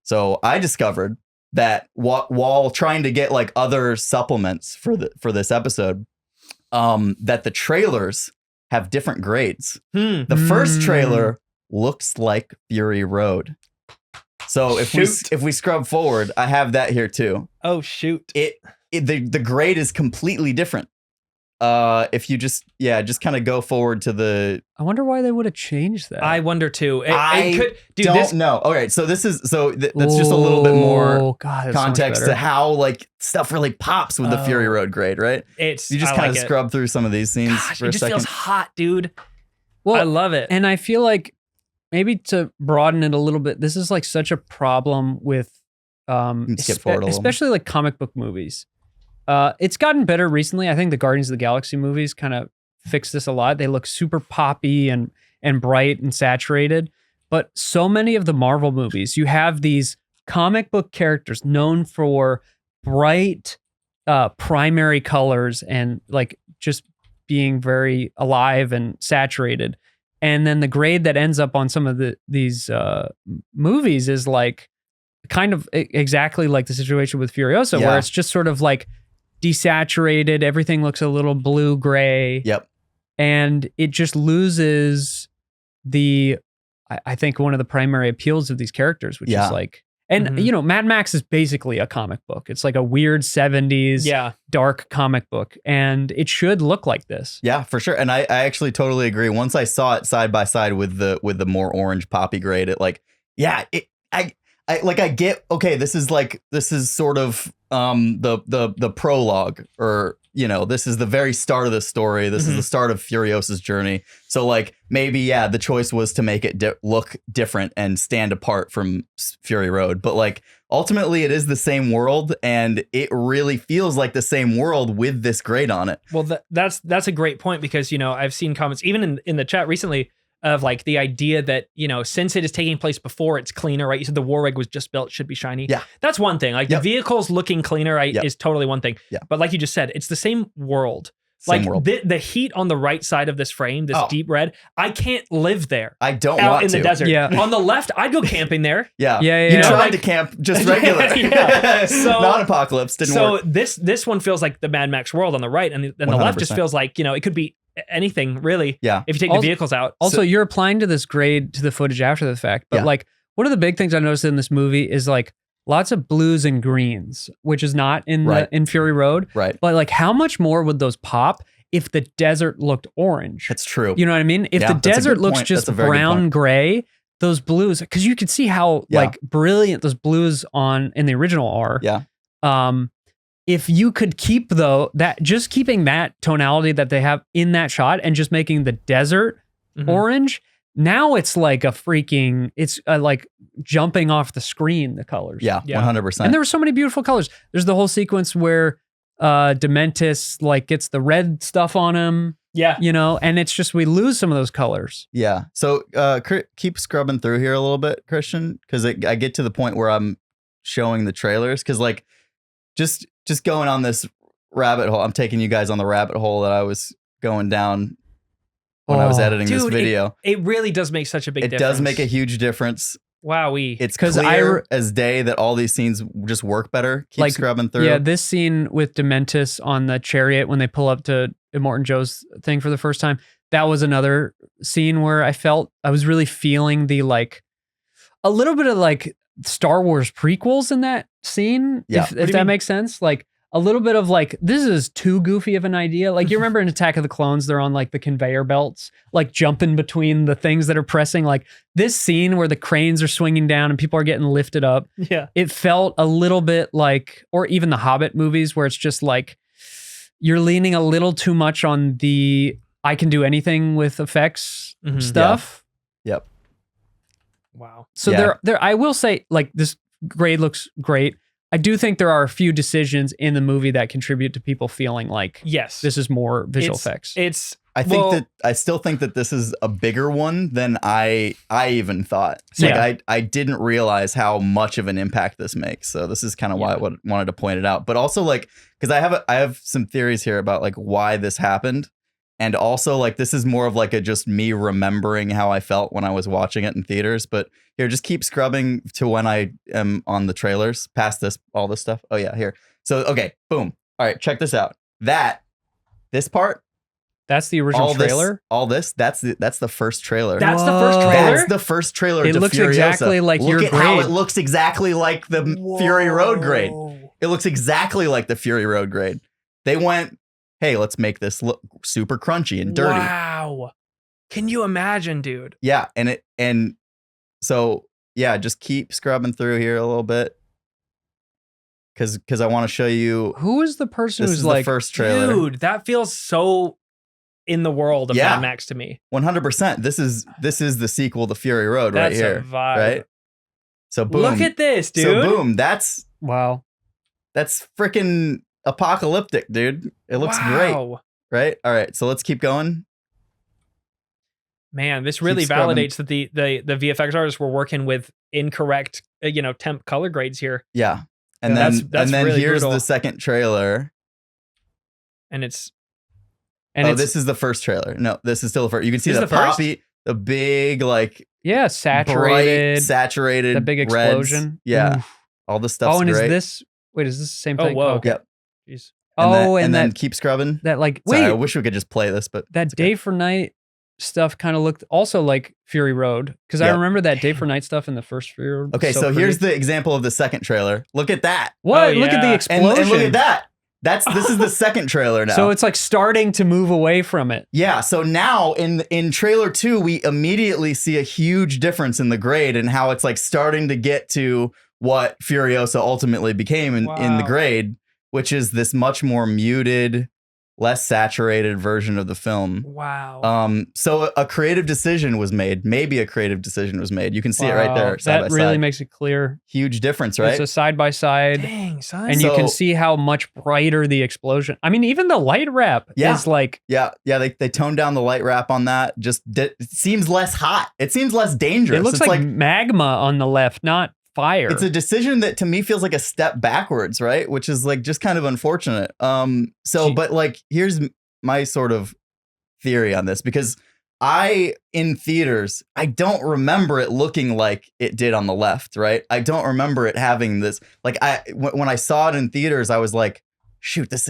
Speaker 3: So I discovered that while trying to get like other supplements for this episode, that the trailers have different grades. The first trailer looks like Fury Road. So if we scrub forward, I have that here too.
Speaker 2: Oh shoot!
Speaker 3: The grade is completely different. If you just kind of go forward to the.
Speaker 1: I wonder why they would have changed that.
Speaker 2: I wonder too.
Speaker 3: Don't know. All right, so that's just a little bit more context to how like stuff really pops with the Fury Road grade, right? You just kind of scrub through some of these scenes for a second.
Speaker 2: It just feels hot, dude. Well, I love it,
Speaker 1: and I feel like maybe to broaden it a little bit, this is like such a problem with, especially like comic book movies. It's gotten better recently. I think the Guardians of the Galaxy movies kind of fixed this a lot. They look super poppy and bright and saturated. But so many of the Marvel movies, you have these comic book characters known for bright primary colors and like just being very alive and saturated. And then the grade that ends up on some of these movies is like kind of exactly like the situation with Furiosa, where it's just sort of like desaturated. Everything looks a little blue gray.
Speaker 3: Yep.
Speaker 1: And it just loses I think one of the primary appeals of these characters, which is like And
Speaker 2: Mhm.
Speaker 1: you know, Mad Max is basically a comic book. It's like a weird 70s
Speaker 2: Yeah.
Speaker 1: dark comic book, and it should look like this.
Speaker 3: Yeah, for sure. And I actually totally agree. Once I saw it side by side with the more orange poppy grade, it like, yeah, I get, okay, this is sort of the prologue, or you know, this is the very start of the story. This is the start of Furiosa's journey. So like maybe, yeah, the choice was to make it look different and stand apart from Fury Road, but like ultimately it is the same world, and it really feels like the same world with this grade on it.
Speaker 2: Well, that's a great point, because, you know, I've seen comments even in the chat recently of like the idea that, you know, since it is taking place before it's cleaner, right? You said the war rig was just built, should be shiny.
Speaker 3: Yeah.
Speaker 2: That's one thing. Like the vehicles looking cleaner, right, is totally one thing.
Speaker 3: Yeah.
Speaker 2: But like you just said, it's the same world.
Speaker 3: Same
Speaker 2: Like
Speaker 3: world.
Speaker 2: the heat on the right side of this frame, this deep red, I can't live there.
Speaker 3: I don't
Speaker 2: out
Speaker 3: want
Speaker 2: in
Speaker 3: to.
Speaker 2: the desert.
Speaker 1: Yeah.
Speaker 2: On the left, I'd go camping there.
Speaker 3: Yeah.
Speaker 1: Yeah.
Speaker 3: You
Speaker 1: Yeah.
Speaker 3: tried
Speaker 2: Like-
Speaker 3: to camp just regular.
Speaker 2: Yeah. So-
Speaker 3: non-apocalypse didn't
Speaker 2: So
Speaker 3: work.
Speaker 2: this one feels like the Mad Max world on the right, and then the left just
Speaker 3: 100%.
Speaker 2: feels like, you know, it could be anything really.
Speaker 3: Yeah.
Speaker 2: If you take
Speaker 1: Also-
Speaker 2: the vehicles out.
Speaker 1: Also, you're applying to this grade to the footage after the fact, but
Speaker 3: Yeah.
Speaker 1: like one of the big things I noticed in this movie is like lots of blues and greens, which is not in
Speaker 3: Right.
Speaker 1: in Fury Road.
Speaker 3: Right.
Speaker 1: But like, how much more would those pop if the desert looked orange?
Speaker 3: That's true.
Speaker 1: You know what I mean? If
Speaker 3: Yeah,
Speaker 1: the
Speaker 3: that's a
Speaker 1: desert
Speaker 3: good
Speaker 1: looks
Speaker 3: point.
Speaker 1: just
Speaker 3: That's a very good
Speaker 1: brown
Speaker 3: point.
Speaker 1: gray, those blues, because you could see how
Speaker 3: Yeah.
Speaker 1: like brilliant those blues in the original are.
Speaker 3: Yeah.
Speaker 1: If you could keep just keeping that tonality that they have in that shot and just making the desert
Speaker 2: Mhm.
Speaker 1: orange, now it's like it's like jumping off the screen, the colors.
Speaker 3: Yeah.
Speaker 2: Yeah.
Speaker 3: 100%.
Speaker 1: And there were so many beautiful colors. There's the whole sequence where Dementis like gets the red stuff on him,
Speaker 2: Yeah.
Speaker 1: you know, and it's just, we lose some of those colors.
Speaker 3: Yeah. So keep scrubbing through here a little bit, Christian, because I get to the point where I'm showing the trailers, because like just going on this rabbit hole. I'm taking you guys on the rabbit hole that I was going down when I was editing this
Speaker 2: Dude,
Speaker 3: video.
Speaker 2: It really does make such a big
Speaker 3: It
Speaker 2: difference.
Speaker 3: does make a huge difference.
Speaker 2: Wowee.
Speaker 3: It's
Speaker 1: 'Cause
Speaker 3: clear as day that all these scenes just work better. Keep
Speaker 1: Like,
Speaker 3: scrubbing through.
Speaker 1: Yeah, this scene with Dementis on the chariot when they pull up to Immortan Joe's thing for the first time, that was another scene where I felt I was really feeling the like a little bit of like Star Wars prequels in that scene.
Speaker 3: Yeah.
Speaker 1: If
Speaker 2: do you
Speaker 1: that
Speaker 2: mean?
Speaker 1: makes sense. Like a little bit of like, this is too goofy of an idea. Like you remember in Attack of the Clones, they're on like the conveyor belts, like jumping between the things that are pressing. Like this scene where the cranes are swinging down and people are getting lifted up.
Speaker 2: Yeah.
Speaker 1: It felt a little bit like, or even the Hobbit movies where it's just like, you're leaning a little too much on the, I can do anything with effects
Speaker 2: Mhm.
Speaker 1: stuff.
Speaker 3: Yep.
Speaker 2: Wow.
Speaker 1: So
Speaker 3: Yeah.
Speaker 1: there, I will say like this grade looks great. I do think there are a few decisions in the movie that contribute to people feeling like
Speaker 2: Yes.
Speaker 1: this is more visual
Speaker 2: It's-
Speaker 1: effects.
Speaker 2: It's
Speaker 3: I still think that this is a bigger one than I even thought.
Speaker 1: Yeah.
Speaker 3: Like I didn't realize how much of an impact this makes. So this is kind of why I wanted to point it out. But also like, because I have some theories here about like why this happened. And also like this is more of like a just me remembering how I felt when I was watching it in theaters. But here, just keep scrubbing to when I am on the trailers, past all this stuff. Oh yeah, here. So okay, boom. All right, check this out. This part,
Speaker 1: That's the original
Speaker 3: all
Speaker 1: trailer.
Speaker 3: that's the first trailer.
Speaker 2: That's the first
Speaker 1: Whoa.
Speaker 2: trailer.
Speaker 3: That's the first trailer.
Speaker 1: It
Speaker 3: to
Speaker 1: looks
Speaker 3: Furiosa.
Speaker 1: exactly like
Speaker 3: Look
Speaker 1: your
Speaker 3: at how
Speaker 1: grade.
Speaker 3: it looks exactly like the Fury Road grade. It looks exactly like the Fury Road grade. They went, hey, let's make this look super crunchy and dirty.
Speaker 2: Wow. Can you imagine, dude?
Speaker 3: Yeah, and so yeah, just keep scrubbing through here a little bit. Cause I want to show you.
Speaker 1: Who is the person
Speaker 3: This
Speaker 1: who's
Speaker 3: is the
Speaker 1: like,
Speaker 3: first trailer.
Speaker 2: Dude, that feels so in the world of
Speaker 3: Yeah.
Speaker 2: Mad Max to me.
Speaker 3: 100%. This is the sequel to Fury Road right
Speaker 2: That's
Speaker 3: here.
Speaker 2: a vibe.
Speaker 3: Right. So boom.
Speaker 2: Look at this, dude.
Speaker 3: So boom. That's
Speaker 1: wow.
Speaker 3: freaking apocalyptic, dude. It looks great.
Speaker 2: Wow.
Speaker 3: Right. All right. So let's keep going.
Speaker 2: Man, this really
Speaker 3: scrubbing.
Speaker 2: validates that the VFX artists were working with incorrect, temp color grades here,
Speaker 3: Yeah. And
Speaker 2: Yeah,
Speaker 3: then
Speaker 2: that's really
Speaker 3: here's
Speaker 2: brutal.
Speaker 3: the second trailer.
Speaker 2: and it's
Speaker 3: This is the first trailer. No, this is still the first. You can see
Speaker 2: This
Speaker 3: the
Speaker 2: is the first?
Speaker 3: poppy, the big like
Speaker 1: yeah,
Speaker 3: bright, saturated,
Speaker 1: the big
Speaker 3: reds.
Speaker 1: explosion.
Speaker 3: Yeah,
Speaker 1: Oof.
Speaker 3: all this stuff's
Speaker 1: Oh, and
Speaker 3: great.
Speaker 1: is this? Wait, is this the same
Speaker 2: Oh,
Speaker 1: thing?
Speaker 2: whoa.
Speaker 1: Okay.
Speaker 3: Yep.
Speaker 2: jeez.
Speaker 3: And
Speaker 1: Oh,
Speaker 3: then
Speaker 1: and
Speaker 3: then
Speaker 1: that
Speaker 3: keep scrubbing.
Speaker 1: that like
Speaker 3: Sorry, I
Speaker 1: wait,
Speaker 3: wish we could just play this, but
Speaker 1: that
Speaker 3: it's okay.
Speaker 1: day for night stuff kind of looked also like Fury Road, because I
Speaker 3: Yep.
Speaker 1: remember that day for night stuff in the first Fury Road.
Speaker 3: Okay, so here's the example of the second trailer. Look at that.
Speaker 1: what?
Speaker 2: Oh,
Speaker 1: Look at the
Speaker 2: yeah.
Speaker 1: explosion.
Speaker 3: And look at that. This is the second trailer now.
Speaker 1: So it's like starting to move away from it.
Speaker 3: Yeah, so now in trailer 2, we immediately see a huge difference in the grade and how it's like starting to get to what Furiosa ultimately became in the
Speaker 2: Wow.
Speaker 3: grade, which is this much more muted, less saturated version of the film.
Speaker 2: Wow.
Speaker 3: So a creative decision was made. Maybe a creative decision was made. You can see it right there, side
Speaker 1: That
Speaker 3: by
Speaker 1: really
Speaker 3: side.
Speaker 1: makes it clear.
Speaker 3: Huge difference, right?
Speaker 1: It's a side by side.
Speaker 2: Dang, son.
Speaker 1: And you can
Speaker 3: So-
Speaker 1: see how much brighter the explosion. I mean, even the light wrap
Speaker 3: Yeah.
Speaker 1: is like,
Speaker 3: Yeah, they toned down the light wrap on that. It seems less hot. It seems less dangerous.
Speaker 1: it looks
Speaker 3: It's
Speaker 1: like magma on the left, not fire.
Speaker 3: It's a decision that to me feels like a step backwards, right? Which is like just kind of unfortunate. But like here's my sort of theory on this, because in theaters, I don't remember it looking like it did on the left, right? I don't remember it having this, like when I saw it in theaters, I was like, shoot, this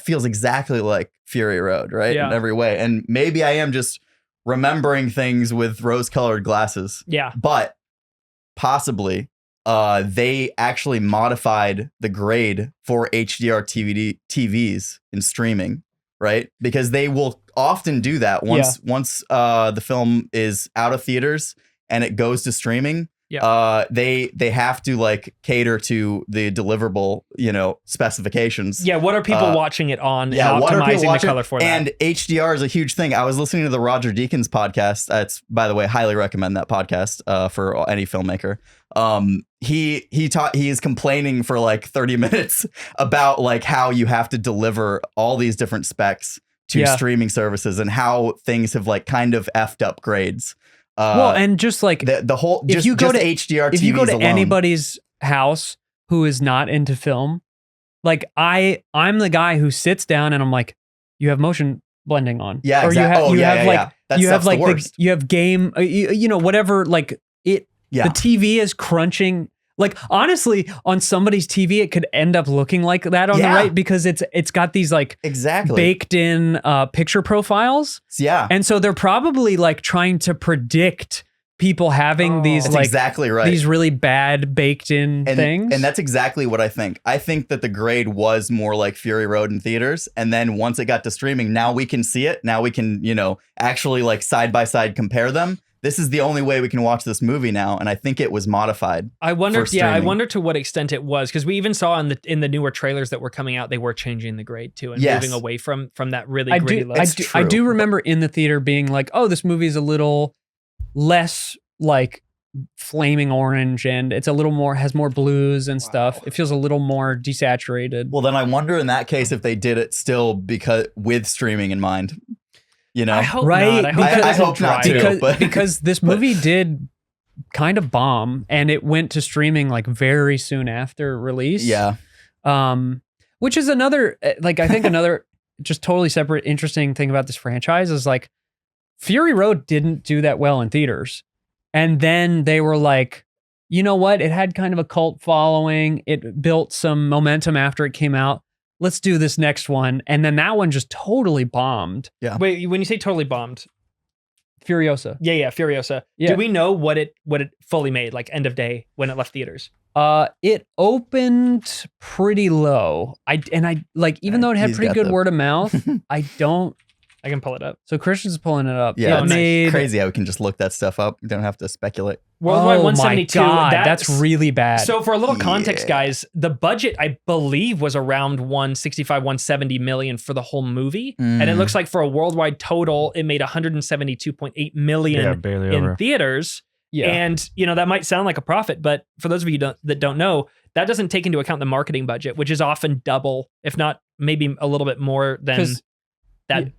Speaker 3: feels exactly like Fury Road, right?
Speaker 2: Yeah.
Speaker 3: In every way. And maybe I am just remembering things with rose-colored glasses,
Speaker 2: Yeah.
Speaker 3: but possibly they actually modified the grade for HDR TVs in streaming, right? Because they will often do that once the film is out of theaters and it goes to streaming.
Speaker 2: Yeah.
Speaker 3: They have to like cater to the deliverable, specifications.
Speaker 2: Yeah. What are people watching it on and
Speaker 3: what are people
Speaker 2: optimizing the
Speaker 3: watching?
Speaker 2: color for that?
Speaker 3: And HDR is a huge thing. I was listening to the Roger Deakins podcast. It's, by the way, highly recommend that podcast for any filmmaker. He is complaining for like 30 minutes about like how you have to deliver all these different specs to streaming services and how things have like kind of effed up grades.
Speaker 1: well, and just like
Speaker 3: the whole
Speaker 1: if you go to
Speaker 3: HDR,
Speaker 1: if you go to
Speaker 3: alone.
Speaker 1: anybody's house who is not into film, like I'm the guy who sits down and I'm like, you have motion blending on,
Speaker 3: Yeah,
Speaker 1: or
Speaker 3: exactly.
Speaker 1: you have like
Speaker 3: That
Speaker 1: you have
Speaker 3: stuff's
Speaker 1: like
Speaker 3: the worst.
Speaker 1: you have game, whatever, like it.
Speaker 3: Yeah.
Speaker 1: The TV is crunching. Like honestly, on somebody's TV, it could end up looking like that on the right because it's got these like
Speaker 3: exactly
Speaker 1: baked in picture profiles.
Speaker 3: Yeah.
Speaker 1: And so they're probably like trying to predict people having these
Speaker 3: That's
Speaker 1: like
Speaker 3: exactly right.
Speaker 1: these really bad baked in things.
Speaker 3: And that's exactly what I think. I think that the grade was more like Fury Road in theaters. And then once it got to streaming, now we can see it. Now we can, actually like side by side compare them. This is the only way we can watch this movie now, and I think it was modified.
Speaker 2: I wonder.
Speaker 3: for
Speaker 2: Yeah, I
Speaker 3: streaming.
Speaker 2: wonder to what extent it was, because we even saw in the newer trailers that were coming out, they were changing the grade too and
Speaker 3: Yes.
Speaker 2: moving away from that really
Speaker 1: I
Speaker 2: gritty
Speaker 1: do,
Speaker 2: look.
Speaker 1: I
Speaker 3: It's
Speaker 1: do,
Speaker 3: true.
Speaker 1: I do remember in the theater being like, oh, this movie is a little less like flaming orange and it's a little more, has more blues and stuff. It feels a little more desaturated.
Speaker 3: Well, then I wonder in that case if they did it still because with streaming in mind.
Speaker 2: I hope
Speaker 1: Right,
Speaker 2: not. I hope,
Speaker 3: I
Speaker 2: it doesn't
Speaker 3: hope not
Speaker 2: drive
Speaker 3: too,
Speaker 2: it.
Speaker 1: because,
Speaker 3: but-
Speaker 1: because this movie did kind of bomb and it went to streaming like very soon after release.
Speaker 3: Yeah.
Speaker 1: Which is another, like, I think another just totally separate, interesting thing about this franchise is like Fury Road didn't do that well in theaters. And then they were like, you know what? It had kind of a cult following. It built some momentum after it came out. Let's do this next one. And then that one just totally bombed.
Speaker 2: Wait, when you say totally bombed,
Speaker 1: Furiosa.
Speaker 2: yeah, Furiosa.
Speaker 1: Yeah.
Speaker 2: Do we know what it fully made, like end of day when it left theaters?
Speaker 1: It opened pretty low. I like, even though it had
Speaker 3: He's
Speaker 1: pretty
Speaker 3: got
Speaker 1: good
Speaker 3: the-
Speaker 1: word of mouth, I don't.
Speaker 2: I can pull it up.
Speaker 1: So Christian's pulling it up.
Speaker 3: Yeah.
Speaker 1: It
Speaker 3: It's
Speaker 1: made
Speaker 3: crazy how we can just look that stuff up. We don't have to speculate.
Speaker 2: Worldwide
Speaker 1: oh
Speaker 2: 172.
Speaker 1: My God, that's really bad.
Speaker 2: So for a little context,
Speaker 3: Yeah.
Speaker 2: guys, the budget I believe was around 165, 170 million for the whole movie, and it
Speaker 3: Mm.
Speaker 2: looks like for a worldwide total, it made 172.8 million
Speaker 4: barely
Speaker 2: in
Speaker 4: over.
Speaker 2: theaters.
Speaker 1: yeah.
Speaker 2: And that might sound like a profit, but for those of you that don't know, that doesn't take into account the marketing budget, which is often double, if not maybe a little bit more than
Speaker 1: 'Cause-
Speaker 2: that.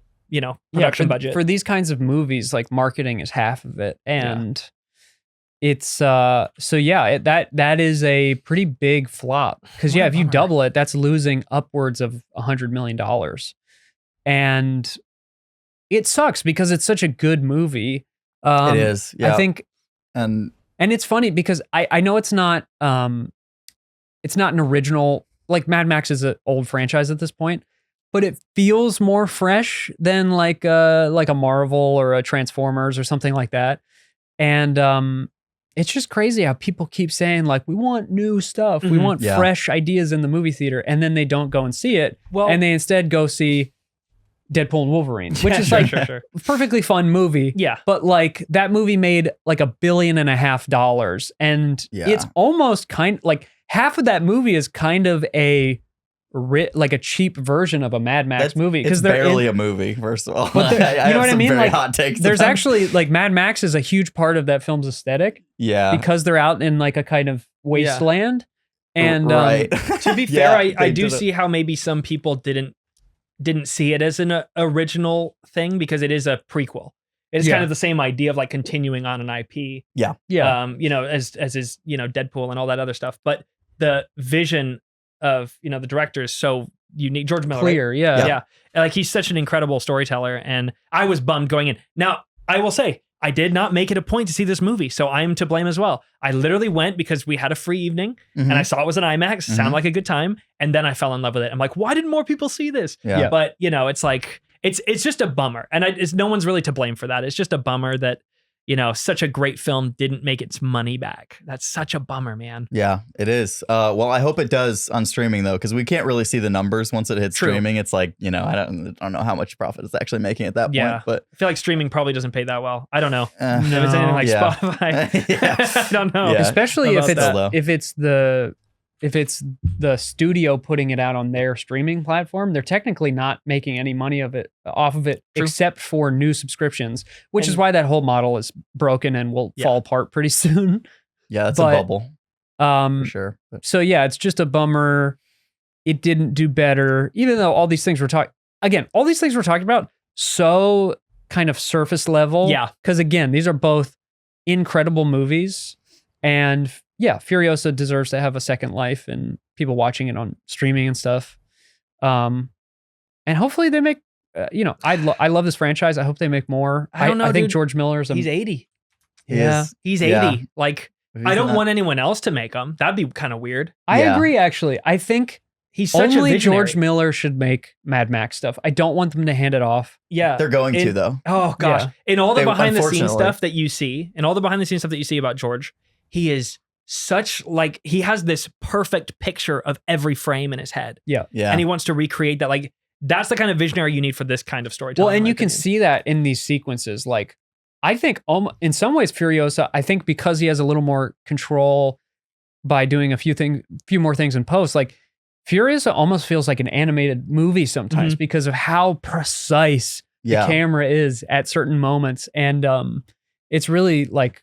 Speaker 2: Production budget.
Speaker 1: for these kinds of movies, like marketing is half of it, and it's so yeah, that is a pretty big flop because
Speaker 2: What a
Speaker 1: if you
Speaker 2: bummer.
Speaker 1: double it, that's losing upwards of $100 million, and it sucks because it's such a good movie.
Speaker 3: It is. Yeah.
Speaker 1: I think,
Speaker 3: And
Speaker 1: and it's funny because I know it's not an original, like Mad Max is an old franchise at this point. but it feels more fresh than like a Marvel or a Transformers or something like that. And it's just crazy how people keep saying like, we want new stuff, we want fresh ideas in the movie theater, and then they don't go and see it.
Speaker 2: Well,
Speaker 1: and they instead go see Deadpool and Wolverine, which is like a perfectly fun movie.
Speaker 2: Yeah.
Speaker 1: But like that movie made like $1.5 billion, and it's almost like half of that movie is kind of like a cheap version of a Mad Max movie, because they're
Speaker 3: barely a movie, first of all.
Speaker 1: But you know what I mean?
Speaker 3: Very
Speaker 1: like,
Speaker 3: hot takes.
Speaker 1: There's actually like Mad Max is a huge part of that film's aesthetic.
Speaker 3: Yeah,
Speaker 1: because they're out in like a kind of wasteland. And
Speaker 2: to be fair, I do see how maybe some people didn't see it as an original thing, because it is a prequel. It's kind of the same idea of like continuing on an IP.
Speaker 3: Yeah.
Speaker 2: You know, as is, you know, Deadpool and all that other stuff. But the vision of, you know, the director is so unique. George Miller.
Speaker 1: Clear,
Speaker 2: right?
Speaker 1: yeah.
Speaker 2: Yeah. Like, he's such an incredible storyteller. And I was bummed going in. Now, I will say, I did not make it a point to see this movie, so I am to blame as well. I literally went because we had a free evening, and I saw it was an IMAX, sounded like a good time, and then I fell in love with it. I'm like, why didn't more people see this?
Speaker 3: Yeah.
Speaker 2: But, you know, it's like, it's just a bummer. And no one's really to blame for that. It's just a bummer that, you know, such a great film didn't make its money back. That's such a bummer, man.
Speaker 3: Yeah, it is. Well, I hope it does on streaming, though, because we can't really see the numbers once it hits streaming. It's like, you know, I don't know how much profit it's actually making at that point. But
Speaker 2: I feel like streaming probably doesn't pay that well. I don't know. If it's anything like Spotify. I don't know.
Speaker 3: Yeah.
Speaker 1: Especially if it's the studio putting it out on their streaming platform, they're technically not making any money off of it, except for new subscriptions, which is why that whole model is broken and will fall apart pretty soon.
Speaker 3: Yeah, that's a bubble. For sure.
Speaker 1: So yeah, it's just a bummer. It didn't do better, even though all these things we're talking about, so kind of surface level.
Speaker 2: Yeah.
Speaker 1: Because again, these are both incredible movies, and yeah, Furiosa deserves to have a second life and people watching it on streaming and stuff. And hopefully they make, you know, I love this franchise. I hope they make more.
Speaker 2: I don't know.
Speaker 1: I think George Miller's
Speaker 2: he's 80.
Speaker 1: He's
Speaker 2: 80.
Speaker 3: Yeah.
Speaker 2: Like, I don't want anyone else to make them. That'd be kind of weird.
Speaker 1: I agree, actually. I think
Speaker 2: he's such
Speaker 1: only
Speaker 2: a visionary.
Speaker 1: George Miller should make Mad Max stuff. I don't want them to hand it off.
Speaker 2: Yeah.
Speaker 3: They're going to, though.
Speaker 2: Oh, gosh.
Speaker 1: Yeah.
Speaker 2: In all the behind the scenes
Speaker 3: unfortunately.
Speaker 2: stuff that you see, about George, he is such, like, he has this perfect picture of every frame in his head.
Speaker 3: Yeah.
Speaker 2: And he wants to recreate that. Like, that's the kind of visionary you need for this kind of storytelling.
Speaker 1: Well, and you can see that in these sequences. Like, I think in some ways Furiosa, I think because he has a little more control by doing a few more things in post, like Furiosa almost feels like an animated movie sometimes because of how precise the camera is at certain moments. And it's really like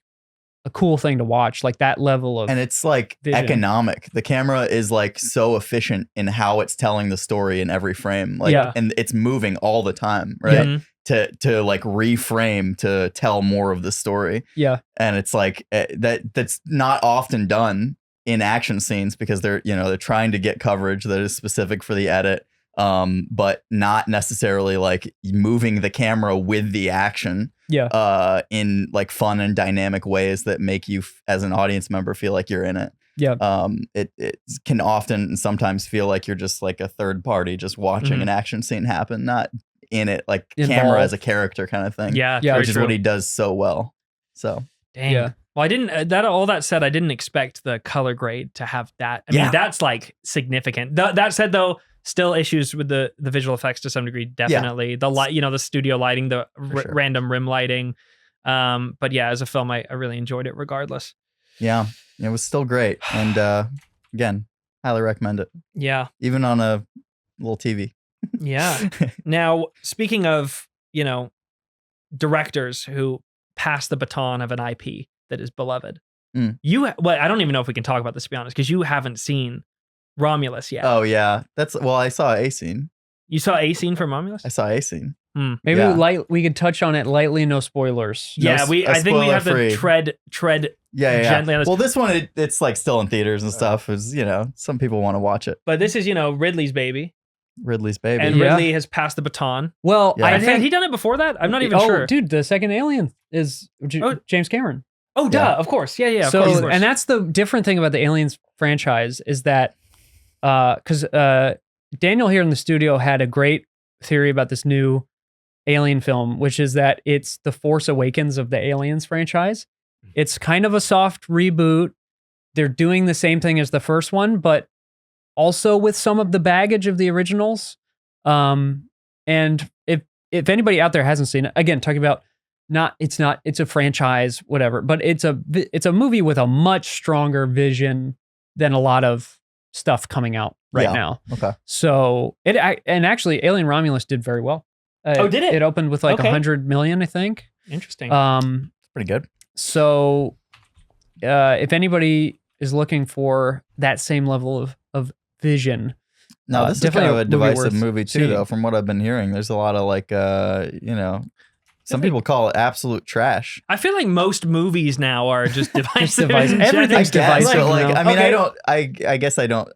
Speaker 1: a cool thing to watch, like that level of,
Speaker 3: and it's like
Speaker 1: vision.
Speaker 3: Economic. The camera is like so efficient in how it's telling the story in every frame. Like, and it's moving all the time, right? To like reframe to tell more of the story.
Speaker 1: Yeah.
Speaker 3: And it's like that's not often done in action scenes because they're trying to get coverage that is specific for the edit. But not necessarily like moving the camera with the action.
Speaker 1: Yeah.
Speaker 3: In like fun and dynamic ways that make you as an audience member feel like you're in it.
Speaker 1: Yeah.
Speaker 3: It can often and sometimes feel like you're just like a third party just watching an action scene happen, not in it, like camera as a character kind of thing.
Speaker 2: Yeah.
Speaker 3: Which is what he does so well. So
Speaker 2: dang.
Speaker 1: Yeah.
Speaker 2: Well, I didn't, all that said, I didn't expect the color grade to have that. I mean, that's like significant. That said, though, still issues with the visual effects to some degree, definitely. The light, the studio lighting, the random rim lighting. But yeah, as a film, I really enjoyed it regardless.
Speaker 3: Yeah, it was still great. And again, highly recommend it.
Speaker 2: Yeah.
Speaker 3: Even on a little TV.
Speaker 2: Yeah. Now, speaking of, directors who pass the baton of an IP that is beloved, I don't even know if we can talk about this, to be honest, because you haven't seen Romulus yet.
Speaker 3: Oh yeah, I saw a scene.
Speaker 2: You saw a scene from Romulus?
Speaker 3: I saw a scene.
Speaker 1: Maybe we could touch on it lightly, no spoilers.
Speaker 2: Yeah, I think we have to tread gently on this.
Speaker 3: Well, this one it's like still in theaters and stuff. Is some people want to watch it.
Speaker 2: But this is Ridley's baby.
Speaker 3: Ridley's baby,
Speaker 2: and Ridley has passed the baton.
Speaker 1: Well,
Speaker 2: I think he done it before that. I'm not even sure.
Speaker 1: Dude, the second Alien is James Cameron.
Speaker 2: Oh, duh, of course, yeah.
Speaker 1: So,
Speaker 2: of course.
Speaker 1: And that's the different thing about the Aliens franchise is that because Daniel here in the studio had a great theory about this new Alien film, which is that it's the Force Awakens of the Aliens franchise. It's kind of a soft reboot. They're doing the same thing as the first one, but also with some of the baggage of the originals. And if anybody out there hasn't seen it, again, talking about it's a franchise, whatever, but it's a movie with a much stronger vision than a lot of stuff coming out right now.
Speaker 3: Okay.
Speaker 1: So actually Alien Romulus did very well.
Speaker 2: Did it?
Speaker 1: It opened with like 100 million, I think.
Speaker 2: Interesting.
Speaker 3: Pretty good.
Speaker 1: So if anybody is looking for that same level of vision,
Speaker 3: no, this is kind of a divisive movie too,
Speaker 1: seeing.
Speaker 3: though. From what I've been hearing, there's a lot of like, some people call it absolute trash.
Speaker 2: I feel like most movies now are just divisive.
Speaker 1: Everything's divisive.
Speaker 3: So, like,
Speaker 1: now.
Speaker 3: I mean,
Speaker 2: Okay.
Speaker 3: I guess I don't.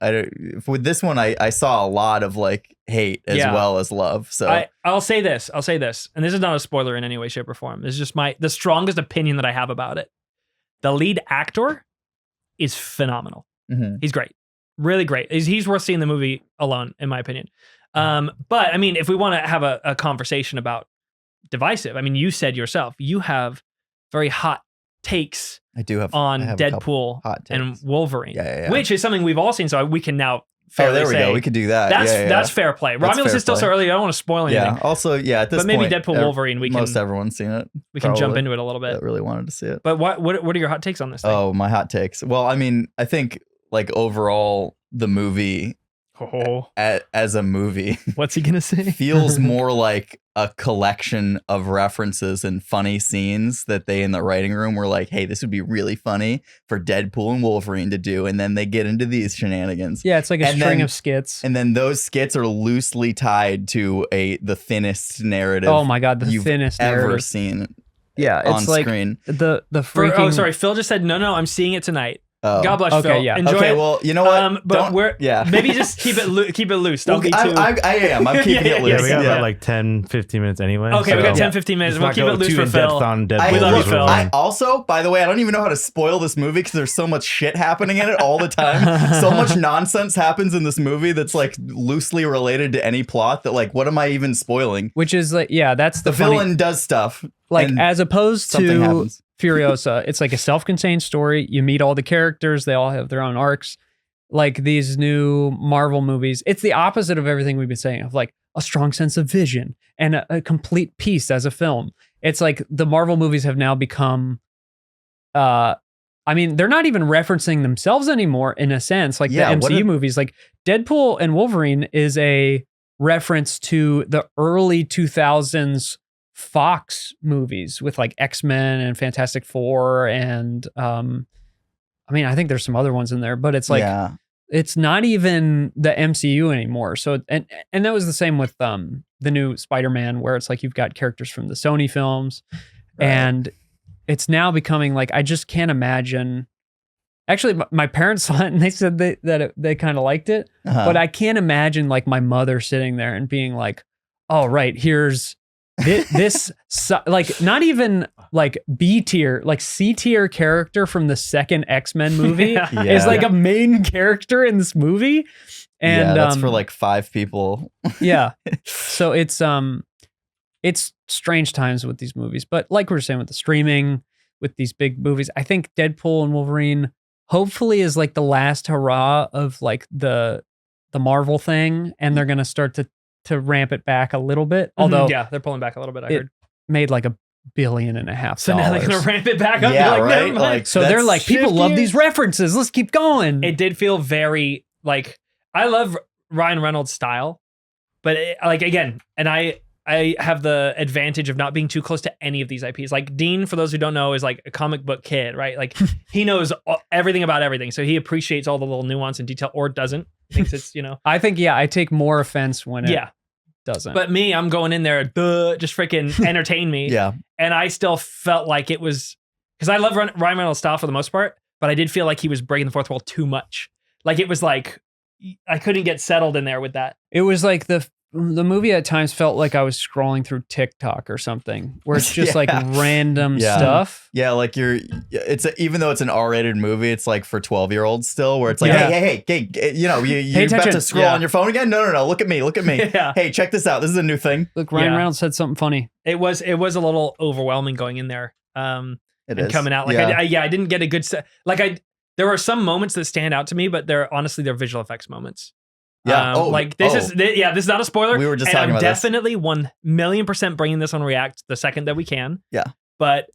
Speaker 3: With this one, I saw a lot of like hate as well as love. So
Speaker 2: I'll say this, and this is not a spoiler in any way, shape, or form. It's just the strongest opinion that I have about it. The lead actor is phenomenal.
Speaker 3: Mm-hmm.
Speaker 2: He's great, really great. He's worth seeing the movie alone, in my opinion. But I mean, if we want to have a conversation about divisive, I mean, you said yourself, you have very hot takes.
Speaker 3: I do have
Speaker 2: on
Speaker 3: I have
Speaker 2: Deadpool
Speaker 3: hot takes.
Speaker 2: and Wolverine,
Speaker 3: Yeah.
Speaker 2: which is something we've all seen. So we can now fairly
Speaker 3: there we
Speaker 2: say
Speaker 3: go. We could do that.
Speaker 2: That's fair play.
Speaker 3: That's
Speaker 2: Romulus
Speaker 3: fair
Speaker 2: is still
Speaker 3: play.
Speaker 2: so early. I don't want to spoil anything.
Speaker 3: Yeah. Also, at this
Speaker 2: but maybe
Speaker 3: point,
Speaker 2: Deadpool, Wolverine.
Speaker 3: most everyone's seen it.
Speaker 2: We can jump
Speaker 3: probably,
Speaker 2: into it a little bit.
Speaker 3: that really wanted to see it.
Speaker 2: But what are your hot takes on this thing?
Speaker 3: Oh, my hot takes. Well, I mean, I think like overall the movie as a movie
Speaker 2: What's he gonna say?
Speaker 3: feels more like a collection of references and funny scenes that they in the writing room were like, hey, this would be really funny for Deadpool and Wolverine to do, and then they get into these shenanigans.
Speaker 1: Yeah, it's like a string of skits.
Speaker 3: And then those skits are loosely tied to the thinnest narrative.
Speaker 1: Oh my god, the
Speaker 3: you've
Speaker 1: thinnest
Speaker 3: ever
Speaker 1: narrative.
Speaker 3: seen.
Speaker 1: Yeah,
Speaker 3: on
Speaker 1: it's like
Speaker 3: screen.
Speaker 1: the freaking.
Speaker 2: Oh, sorry. Phil just said no. I'm seeing it tonight.
Speaker 3: Oh.
Speaker 2: God bless
Speaker 1: Okay,
Speaker 2: Phil.
Speaker 1: yeah.
Speaker 2: Enjoy
Speaker 3: Okay,
Speaker 2: it.
Speaker 3: well, you know what?
Speaker 2: But maybe just keep it loose. Don't be too.
Speaker 3: I am. I'm keeping it loose.
Speaker 4: Yeah, we have
Speaker 2: Yeah.
Speaker 4: about like 10, 15 minutes anyway.
Speaker 2: Okay, we got 10, 15 minutes. We'll keep it loose for Phil.
Speaker 4: On
Speaker 2: We love you, Phil.
Speaker 3: I also, by the way, I don't even know how to spoil this movie because there's so much shit happening in it all the time. So much nonsense happens in this movie that's like loosely related to any plot that like, what am I even spoiling?
Speaker 1: Which is like, yeah, that's
Speaker 3: The villain does stuff.
Speaker 1: Like
Speaker 3: and
Speaker 1: as opposed
Speaker 3: something
Speaker 1: to
Speaker 3: happens.
Speaker 1: Furiosa, it's like a self-contained story. You meet all the characters. They all have their own arcs. Like these new Marvel movies, it's the opposite of everything we've been saying, of like a strong sense of vision and a complete piece as a film. It's like the Marvel movies have now become, I mean, they're not even referencing themselves anymore in a sense. Like the MCU movies, like Deadpool and Wolverine is a reference to the early 2000s Fox movies with like X-Men and Fantastic Four and I mean, I think there's some other ones in there, but it's like it's not even the MCU anymore. So and that was the same with the new Spider-Man, where it's like you've got characters from the Sony films, and it's now becoming like, I just can't imagine. Actually, my parents saw it and they said that they kind of liked it, but I can't imagine like my mother sitting there and being like, "Oh, right, here's." This like not even like B tier, like C tier character from the second X-Men movie is like a main character in this movie, and
Speaker 3: that's for like 5 people.
Speaker 1: Yeah, so it's strange times with these movies, but like we were saying with the streaming, with these big movies, I think Deadpool and Wolverine hopefully is like the last hurrah of like the Marvel thing, and they're gonna start to ramp it back a little bit. Although
Speaker 2: they're pulling back a little bit. I heard
Speaker 1: made like $1.5 billion.
Speaker 2: So now they're gonna ramp it back up.
Speaker 3: Yeah,
Speaker 2: like,
Speaker 3: right. Like,
Speaker 1: so they're like, people love these references. Let's keep going.
Speaker 2: It did feel very like, I love Ryan Reynolds' style, but like again, and I have the advantage of not being too close to any of these IPs. Like Dean, for those who don't know, is like a comic book kid, right? Like he knows everything about everything, so he appreciates all the little nuance and detail, or doesn't. Thinks it's
Speaker 1: I think I take more offense when it doesn't.
Speaker 2: But me, I'm going in there, just freaking entertain me.
Speaker 3: Yeah.
Speaker 2: And I still felt like it was, because I love Ryan Reynolds' style for the most part, but I did feel like he was breaking the fourth wall too much. Like it was like, I couldn't get settled in there with that.
Speaker 1: It was like the the movie at times felt like I was scrolling through TikTok or something, where it's just like random stuff.
Speaker 3: Yeah, like even though it's an R-rated movie, it's like for 12-year-olds still, where it's like, hey, you're about to scroll on your phone again? No, look at me.
Speaker 2: Yeah.
Speaker 3: Hey, check this out. This is a new thing.
Speaker 1: Look, Ryan Reynolds said something funny.
Speaker 2: It was a little overwhelming going in there.
Speaker 3: It is
Speaker 2: coming out like I didn't get a good set. Like there are some moments that stand out to me, but they're visual effects moments.
Speaker 3: Yeah.
Speaker 2: This is not a spoiler.
Speaker 3: We were just
Speaker 2: and
Speaker 3: talking about
Speaker 2: definitely 1,000,000% bringing this on React the second that we can.
Speaker 3: Yeah.
Speaker 2: But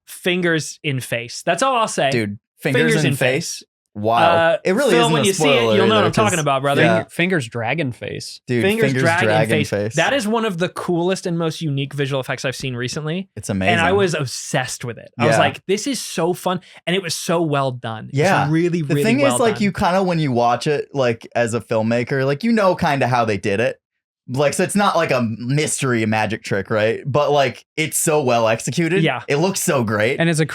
Speaker 2: fingers in face. That's all I'll say.
Speaker 3: Dude, fingers in face. Wow. It really
Speaker 2: Phil,
Speaker 3: isn't
Speaker 2: when
Speaker 3: a
Speaker 2: you see
Speaker 3: spoiler
Speaker 2: it, you'll know what
Speaker 3: either,
Speaker 2: I'm talking about, brother.
Speaker 3: Yeah.
Speaker 1: Fingers dragon face.
Speaker 3: Dude,
Speaker 2: fingers dragon face.
Speaker 3: face.
Speaker 2: That is one of the coolest and most unique visual effects I've seen recently.
Speaker 3: It's amazing.
Speaker 2: And I was obsessed with it. I was like, this is so fun. And it was so well done. It was really, really well done.
Speaker 3: The thing is, like, you kind of, when you watch it, like, as a filmmaker, like, you know kind of how they did it. Like, so it's not like a mystery magic trick, right? But like, it's so well executed.
Speaker 2: Yeah.
Speaker 3: It looks so great.
Speaker 1: And it's a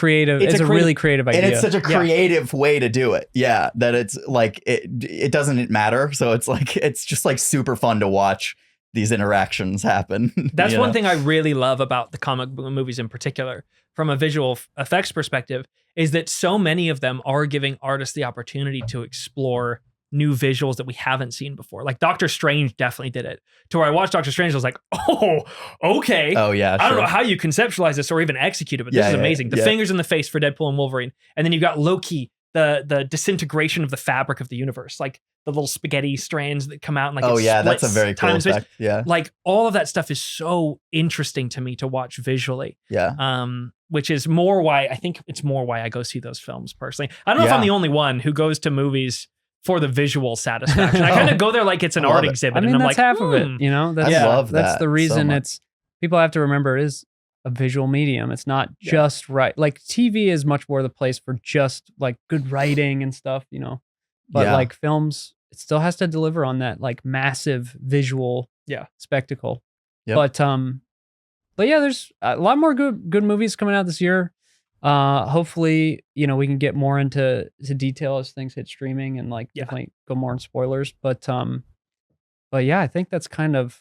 Speaker 1: really creative idea.
Speaker 3: And it's such a creative way to do it. Yeah. That it's like, it doesn't matter. So it's like, it's just like super fun to watch these interactions happen.
Speaker 2: That's one thing I really love about the comic book movies in particular, from a visual effects perspective, is that so many of them are giving artists the opportunity to explore new visuals that we haven't seen before. Like Doctor Strange definitely did it. To where I watched Doctor Strange, I was like, oh, okay.
Speaker 3: Oh yeah.
Speaker 2: I don't know how you conceptualize this or even execute it, but this is amazing. The fingers in the face for Deadpool and Wolverine. And then you've got Loki, the disintegration of the fabric of the universe, like the little spaghetti strands that come out and like
Speaker 3: that's a very cool effect. Yeah.
Speaker 2: Like all of that stuff is so interesting to me to watch visually.
Speaker 3: Yeah.
Speaker 2: Which is more why I go see those films personally. I don't know if I'm the only one who goes to movies for the visual satisfaction. I kind of go there like it's an art exhibit.
Speaker 1: I mean,
Speaker 2: and I'm
Speaker 1: that's
Speaker 2: like,
Speaker 1: half of it, you know? That's,
Speaker 3: I love that.
Speaker 1: That's the reason
Speaker 3: so
Speaker 1: people have to remember it is a visual medium. It's not just like TV is much more the place for just like good writing and stuff, you know? But like films, it still has to deliver on that like massive visual spectacle. Yep. But yeah, there's a lot more good movies coming out this year. Hopefully, you know, we can get more into detail as things hit streaming and like definitely go more in spoilers. But yeah, I think that's kind of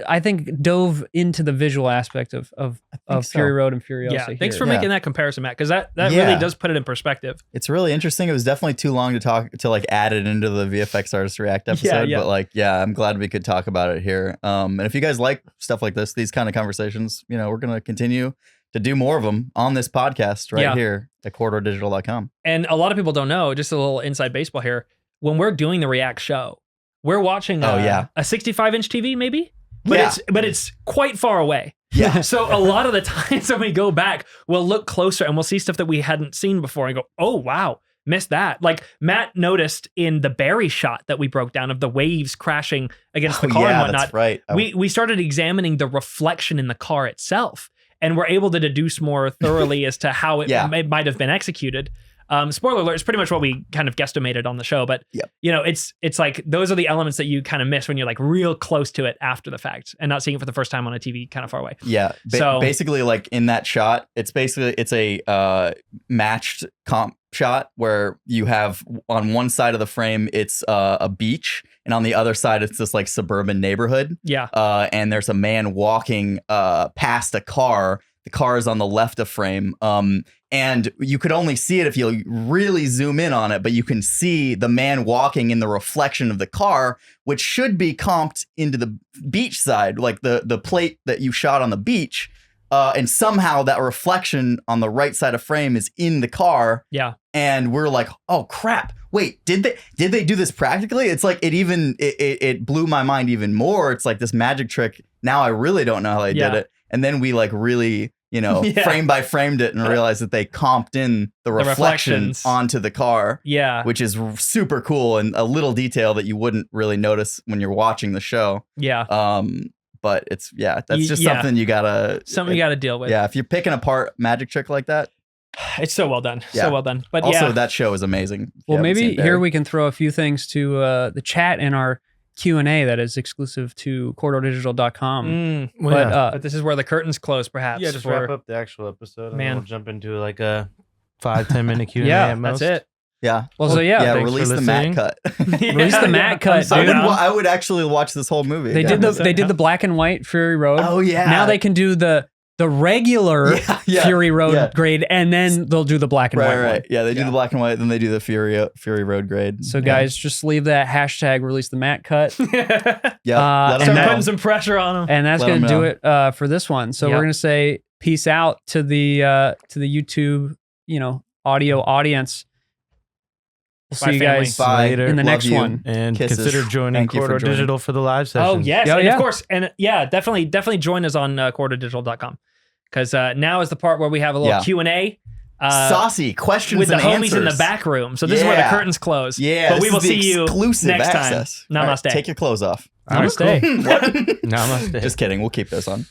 Speaker 1: I think dove into the visual aspect of Fury Road and Furiosa.
Speaker 2: Yeah,
Speaker 1: here.
Speaker 2: thanks for making that comparison, Matt, because that really does put it in perspective.
Speaker 3: It's really interesting. It was definitely too long to like add it into the VFX Artist React episode, but like, I'm glad we could talk about it here. And if you guys like stuff like this, these kind of conversations, you know, we're gonna continue to do more of them on this podcast here at corridordigital.com.
Speaker 2: And a lot of people don't know, just a little inside baseball here. When we're doing the React show, we're watching a 65-inch TV maybe, but it's quite far away.
Speaker 3: Yeah.
Speaker 2: So a lot of the times when we go back, we'll look closer and we'll see stuff that we hadn't seen before and go, oh, wow, missed that. Like Matt noticed in the Barry shot that we broke down of the waves crashing against the car and whatnot.
Speaker 3: That's right.
Speaker 2: We started examining the reflection in the car itself. And we're able to deduce more thoroughly as to how it might have been executed. Spoiler alert, it's pretty much what we kind of guesstimated on the show. But, you know, it's like those are the elements that you kind of miss when you're like real close to it after the fact and not seeing it for the first time on a TV kind of far away.
Speaker 3: Yeah. So basically, like in that shot, it's a matched comp shot where you have on one side of the frame, it's a beach. And on the other side, it's this like suburban neighborhood.
Speaker 2: Yeah.
Speaker 3: And there's a man walking past a car. The car is on the left of frame. And you could only see it if you really zoom in on it, but you can see the man walking in the reflection of the car, which should be comped into the beach side, like the plate that you shot on the beach. And somehow that reflection on the right side of frame is in the car.
Speaker 2: Yeah.
Speaker 3: And we're like, oh crap. Wait, did they do this practically? It's like it blew my mind even more. It's like this magic trick. Now I really don't know how they did it. And then we like really, you know, frame by framed it and realized that they comped in the reflections onto the car.
Speaker 2: Yeah.
Speaker 3: Which is super cool and a little detail that you wouldn't really notice when you're watching the show.
Speaker 2: Yeah.
Speaker 3: But it's that's just something you gotta
Speaker 2: deal with.
Speaker 3: Yeah, if you're picking apart magic trick like that,
Speaker 2: it's so well done. So well done. But
Speaker 3: also that show is amazing.
Speaker 1: Well, maybe here we can throw a few things to the chat in our Q&A that is exclusive to corridordigital.com.
Speaker 2: But this is where the curtains close, perhaps.
Speaker 4: Yeah, just wrap up the actual episode and
Speaker 2: Man.
Speaker 4: then we'll jump into like a 5-10 minute Q&A
Speaker 1: Yeah,
Speaker 4: at most.
Speaker 2: That's it.
Speaker 3: Yeah.
Speaker 1: Well, so yeah,
Speaker 4: thanks
Speaker 3: release
Speaker 4: for
Speaker 3: the matte
Speaker 4: listening.
Speaker 3: cut.
Speaker 1: Release the matte cut,
Speaker 3: I
Speaker 1: dude.
Speaker 3: would actually watch this whole movie.
Speaker 1: They
Speaker 3: again.
Speaker 1: did the black and white Fury Road.
Speaker 3: Oh yeah.
Speaker 1: Now they can do the regular Fury Road grade, and then they'll do the black and white one.
Speaker 3: Yeah, they do the black and white, then they do the Fury Road grade.
Speaker 1: So guys, just leave that hashtag release the matte cut.
Speaker 3: Yeah,
Speaker 2: Start putting some pressure on them.
Speaker 1: And that's
Speaker 3: Let
Speaker 1: going to
Speaker 3: 'em
Speaker 1: do
Speaker 3: know.
Speaker 1: it for this one. So
Speaker 2: Yep.
Speaker 1: we're going to say peace out to the YouTube, audio audience. We'll
Speaker 2: Bye,
Speaker 1: see you
Speaker 2: family.
Speaker 1: guys
Speaker 3: Bye.
Speaker 1: in the
Speaker 3: Love
Speaker 1: next
Speaker 3: you.
Speaker 1: one.
Speaker 4: And
Speaker 3: Kisses.
Speaker 4: consider joining
Speaker 3: Thank you for
Speaker 4: Corridor
Speaker 3: joining.
Speaker 4: Digital for the live session.
Speaker 2: Oh yes,
Speaker 1: Yeah,
Speaker 2: and
Speaker 1: yeah.
Speaker 2: of course, and definitely join us on corridordigital.com because now is the part where we have a little Q&A.
Speaker 3: Saucy questions
Speaker 2: with the
Speaker 3: and
Speaker 2: homies
Speaker 3: answers
Speaker 2: in the back room. So this is where the curtains close.
Speaker 3: Yeah,
Speaker 2: but we
Speaker 3: this
Speaker 2: will
Speaker 3: is the
Speaker 2: see you
Speaker 3: exclusive
Speaker 2: next
Speaker 3: access.
Speaker 2: time.
Speaker 3: All right,
Speaker 2: Namaste.
Speaker 3: take your clothes off.
Speaker 1: Namaste.
Speaker 4: Namaste.
Speaker 3: Just kidding. We'll keep this on.